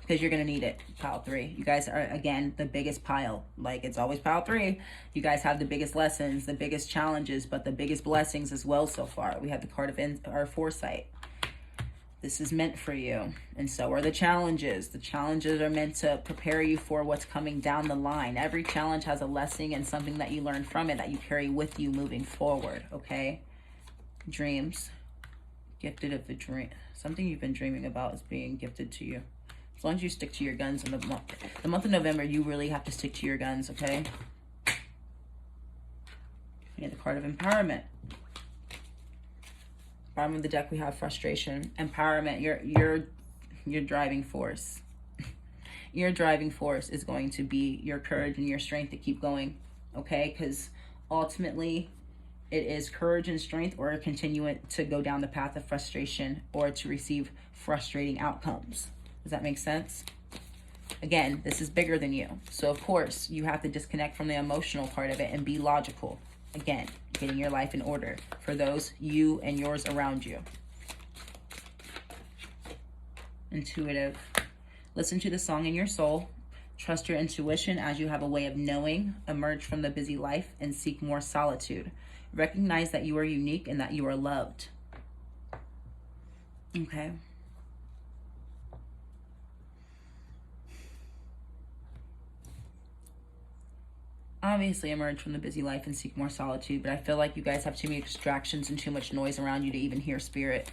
Because you're going to need it, pile 3. You guys are, again, the biggest pile. Like, it's always pile 3. You guys have the biggest lessons, the biggest challenges, but the biggest blessings as well so far. We have the card of our foresight. This is meant for you, and so are the challenges. The challenges are meant to prepare you for what's coming down the line. Every challenge has a lesson and something that you learn from it that you carry with you moving forward, okay? Dreams. Gifted of the dream. Something you've been dreaming about is being gifted to you. As long as you stick to your guns in the month of November, you really have to stick to your guns, okay? We have the card of empowerment. Bottom of the deck, we have frustration. Empowerment, your driving force. Your driving force is going to be your courage and your strength to keep going, okay? Because ultimately, it is courage and strength, or continuing to go down the path of frustration, or to receive frustrating outcomes. Does that make sense? Again, this is bigger than you. So of course, you have to disconnect from the emotional part of it and be logical. Again, getting your life in order for those you and yours around you. Intuitive. Listen to the song in your soul. Trust your intuition as you have a way of knowing. Emerge from the busy life and seek more solitude. Recognize that you are unique and that you are loved. Okay. Obviously emerge from the busy life and seek more solitude, but I feel like you guys have too many distractions and too much noise around you to even hear spirit.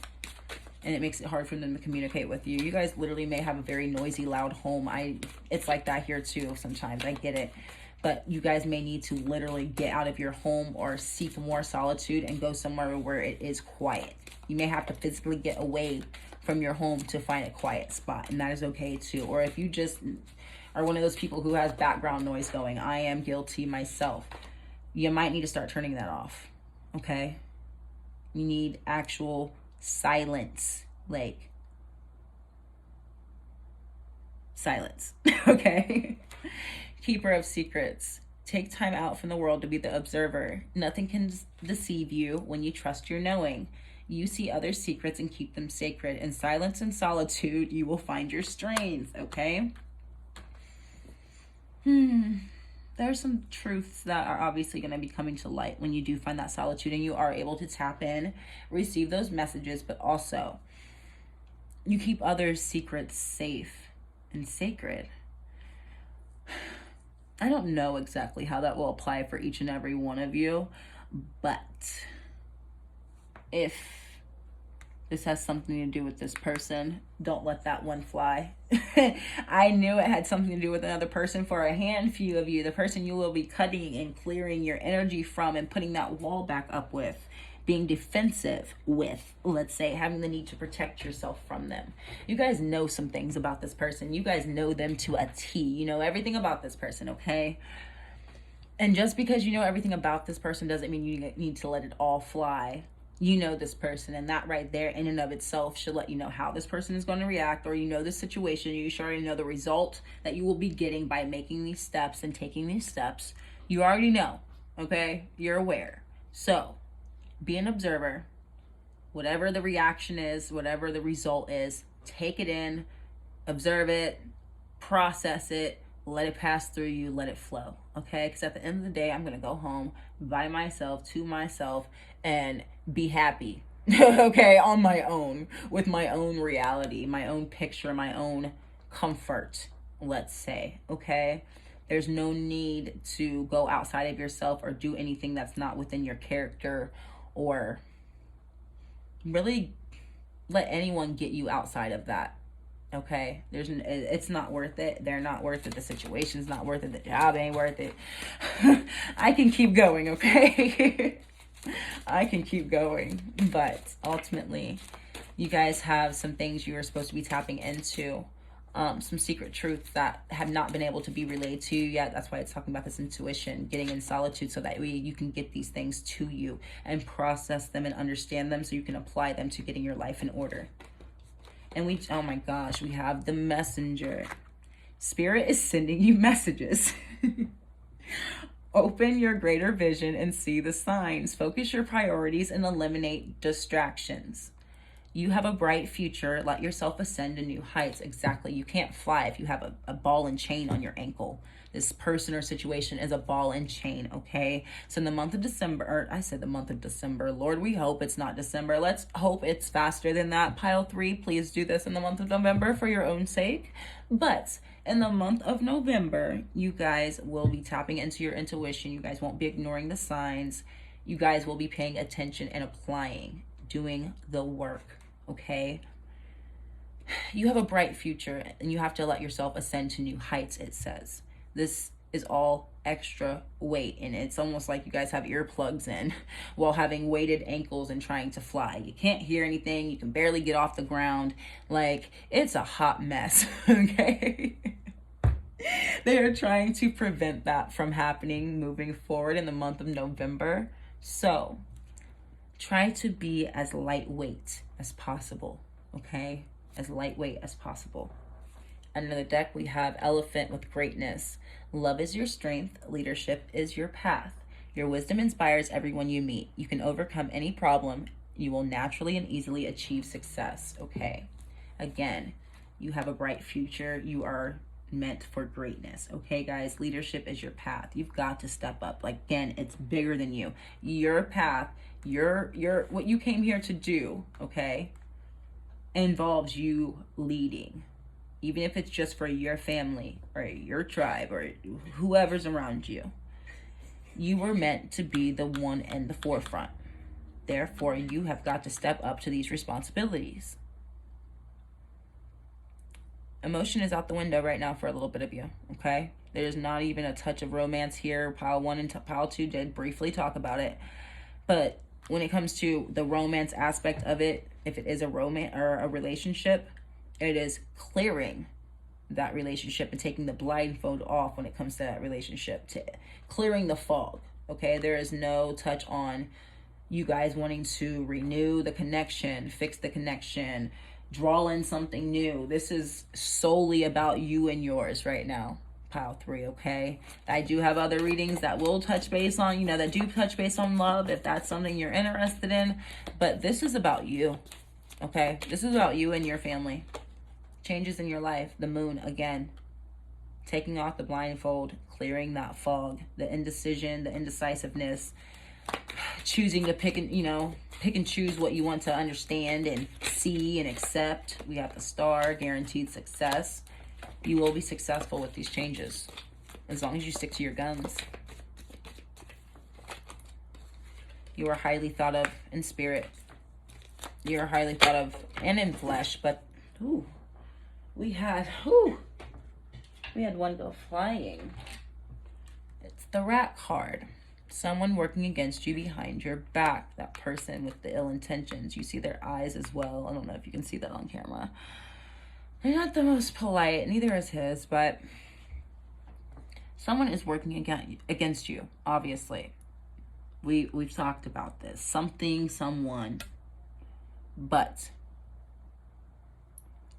And it makes it hard for them to communicate with you. You guys literally may have a very noisy, loud home. It's like that here too sometimes. I get it. But you guys may need to literally get out of your home or seek more solitude and go somewhere where it is quiet. You may have to physically get away from your home to find a quiet spot, and that is okay too. Or if you just are one of those people who has background noise going, I am guilty myself, you might need to start turning that off, okay? You need actual silence, like silence, okay? Keeper of secrets. Take time out from the world to be the observer. Nothing can deceive you when you trust your knowing. You see other secrets and keep them sacred. In silence and solitude, you will find your strength, okay? There's some truths that are obviously going to be coming to light when you do find that solitude and you are able to tap in, receive those messages, but also you keep others' secrets safe and sacred. I don't know exactly how that will apply for each and every one of you, but if this has something to do with this person, don't let that one fly. I knew it had something to do with another person. For a handful of you, the person you will be cutting and clearing your energy from and putting that wall back up with, being defensive with, let's say, having the need to protect yourself from them. You guys know some things about this person. You guys know them to a T. You know everything about this person, okay? And just because you know everything about this person doesn't mean you need to let it all fly. You know this person, and that right there in and of itself should let you know how this person is going to react, or you know the situation. You should already know the result that you will be getting by making these steps and taking these steps. You already know, okay? You're aware. So be an observer. Whatever the reaction is, whatever the result is, take it in, observe it, process it, let it pass through you, let it flow, okay? Because at the end of the day, I'm going to go home by myself, to myself, and be happy, okay, on my own, with my own reality, my own picture, my own comfort, let's say, okay? There's no need to go outside of yourself or do anything that's not within your character, or really let anyone get you outside of that. Okay, it's not worth it. They're not worth it. The situation's not worth it. The job ain't worth it. I can keep going, okay? I can keep going. But ultimately, you guys have some things you are supposed to be tapping into. Some secret truths that have not been able to be relayed to you yet. That's why it's talking about this intuition, getting in solitude, so that way you can get these things to you and process them and understand them so you can apply them to getting your life in order. And oh my gosh, we have the messenger. Spirit is sending you messages. Open your greater vision and see the signs. Focus your priorities and eliminate distractions. You have a bright future. Let yourself ascend to new heights. Exactly. You can't fly if you have a ball and chain on your ankle. This person or situation is a ball and chain, okay? So in the month of December, or I said the month of December. Lord, we hope it's not December. Let's hope it's faster than that. Pile 3, please do this in the month of November for your own sake. But in the month of November, you guys will be tapping into your intuition. You guys won't be ignoring the signs. You guys will be paying attention and applying, doing the work, okay? You have a bright future, and you have to let yourself ascend to new heights, it says. This is all extra weight, and it's almost like you guys have earplugs in while having weighted ankles and trying to fly. You can't hear anything. You can barely get off the ground. Like, it's a hot mess, okay? They are trying to prevent that from happening moving forward in the month of November. So try to be as lightweight as possible, okay? As lightweight as possible. Under the deck, we have Elephant with greatness. Love is your strength. Leadership is your path. Your wisdom inspires everyone you meet. You can overcome any problem. You will naturally and easily achieve success. Okay. Again, you have a bright future. You are meant for greatness. Okay, guys? Leadership is your path. You've got to step up. Like, again, it's bigger than you. Your path, your what you came here to do, okay, involves you leading. Even if it's just for your family or your tribe or whoever's around you. You were meant to be the one in the forefront. Therefore, you have got to step up to these responsibilities. Emotion is out the window right now for a little bit of you, okay? There's not even a touch of romance here. Pile 1 and Pile 2 did briefly talk about it. But when it comes to the romance aspect of it, if it is a romance or a relationship, it is clearing that relationship and taking the blindfold off when it comes to that relationship, to clearing the fog, okay? There is no touch on you guys wanting to renew the connection, fix the connection, draw in something new. This is solely about you and yours right now, Pile 3, okay? I do have other readings that will touch base on, that do touch base on love if that's something you're interested in, but this is about you, okay? This is about you and your family. Changes in your life, the moon again, taking off the blindfold, clearing that fog, the indecision, the indecisiveness, choosing to pick and choose what you want to understand and see and accept. We have the Star, guaranteed success. You will be successful with these changes as long as you stick to your guns. You are highly thought of in spirit. You are highly thought of and in flesh, but ooh. We had one go flying. It's the Rat card. Someone working against you behind your back. That person with the ill intentions. You see their eyes as well. I don't know if you can see that on camera. They're not the most polite. Neither is his, but someone is working against you, obviously. We've talked about this. Something, someone. But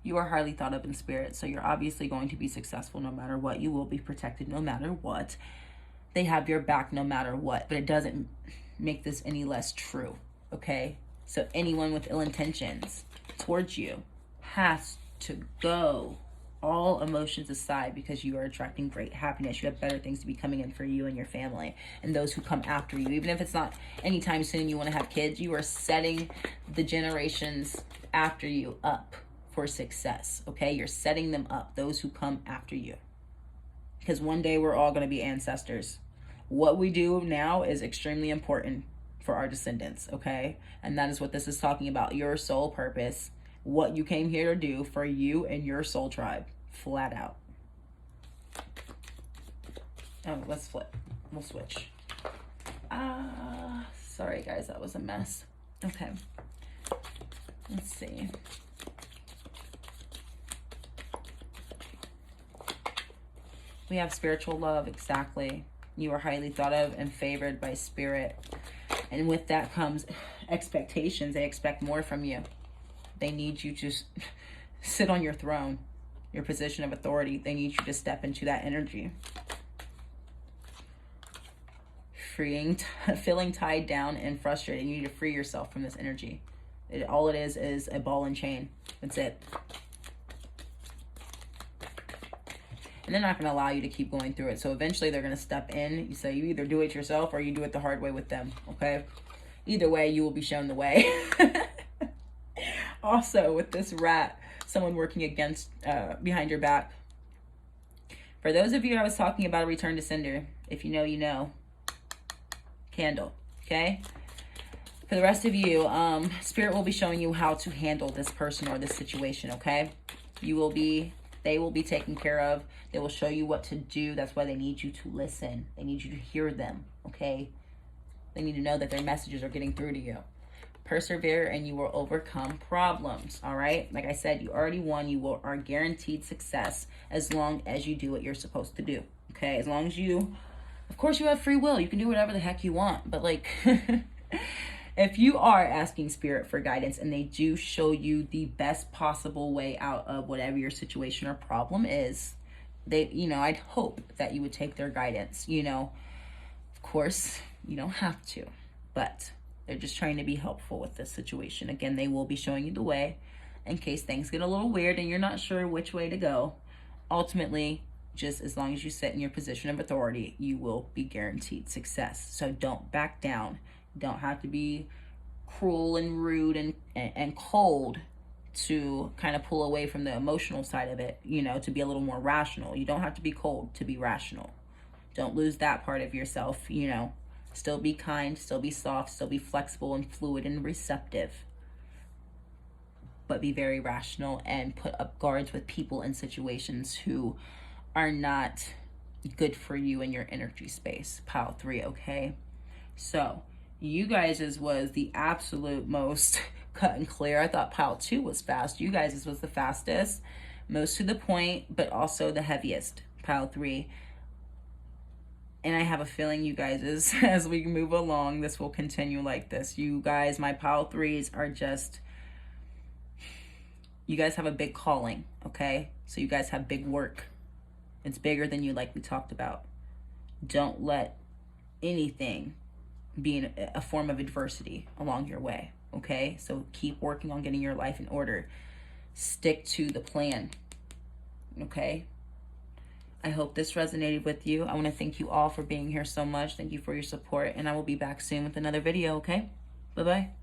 you are highly thought of in spirit, so you're obviously going to be successful no matter what. You will be protected no matter what. They have your back no matter what, but it doesn't make this any less true, okay? So anyone with ill intentions towards you has to go. All emotions aside, because you are attracting great happiness. You have better things to be coming in for you and your family and those who come after you. Even if it's not anytime soon you want to have kids, you are setting the generations after you up for success, okay? You're setting them up, those who come after you. Because one day we're all going to be ancestors. What we do now is extremely important for our descendants, okay? And that is what this is talking about, your soul purpose, what you came here to do for you and your soul tribe, flat out. Oh, let's flip. We'll switch. Sorry guys, that was a mess. Okay. Let's see. We have spiritual love, exactly. You are highly thought of and favored by spirit. And with that comes expectations. They expect more from you. They need you to sit on your throne, your position of authority. They need you to step into that energy. Feeling tied down and frustrated. You need to free yourself from this energy. All it is a ball and chain. That's it. And they're not going to allow you to keep going through it. So eventually they're going to step in. You say you either do it yourself or you do it the hard way with them, okay? Either way, you will be shown the way. Also, with this rat, someone working against, behind your back. For those of you I was talking about, a return to sender. If you know, you know. Candle, okay? For the rest of you, Spirit will be showing you how to handle this person or this situation, okay? They will be taken care of. They will show you what to do. That's why they need you to listen. They need you to hear them, okay? They need to know that their messages are getting through to you. Persevere and you will overcome problems, all right? Like I said, you already won. You are guaranteed success as long as you do what you're supposed to do, okay? As long as you, of course, you have free will. You can do whatever the heck you want. But like, if you are asking Spirit for guidance and they do show you the best possible way out of whatever your situation or problem is, I'd hope that you would take their guidance. Of course, you don't have to, but they're just trying to be helpful with this situation. Again, they will be showing you the way in case things get a little weird and you're not sure which way to go. Ultimately, just as long as you sit in your position of authority, you will be guaranteed success. So don't back down. You don't have to be cruel and rude and cold to kind of pull away from the emotional side of it, to be a little more rational. You don't have to be cold to be rational. Don't lose that part of yourself, Still be kind, still be soft, still be flexible and fluid and receptive. But be very rational and put up guards with people and situations who are not good for you in your energy space. Pile 3, okay? So, you guys' was the absolute most cut and clear. I thought pile 2 was fast. You guys' was the fastest, most to the point, but also the heaviest. Pile 3. And I have a feeling you guys, as we move along, this will continue like this. You guys, my pile 3s are just, you guys have a big calling, okay? So you guys have big work. It's bigger than you likely talked about. Don't let anything be a form of adversity along your way, okay? So keep working on getting your life in order. Stick to the plan, okay? I hope this resonated with you. I want to thank you all for being here so much. Thank you for your support, and I will be back soon with another video, okay? Bye-bye.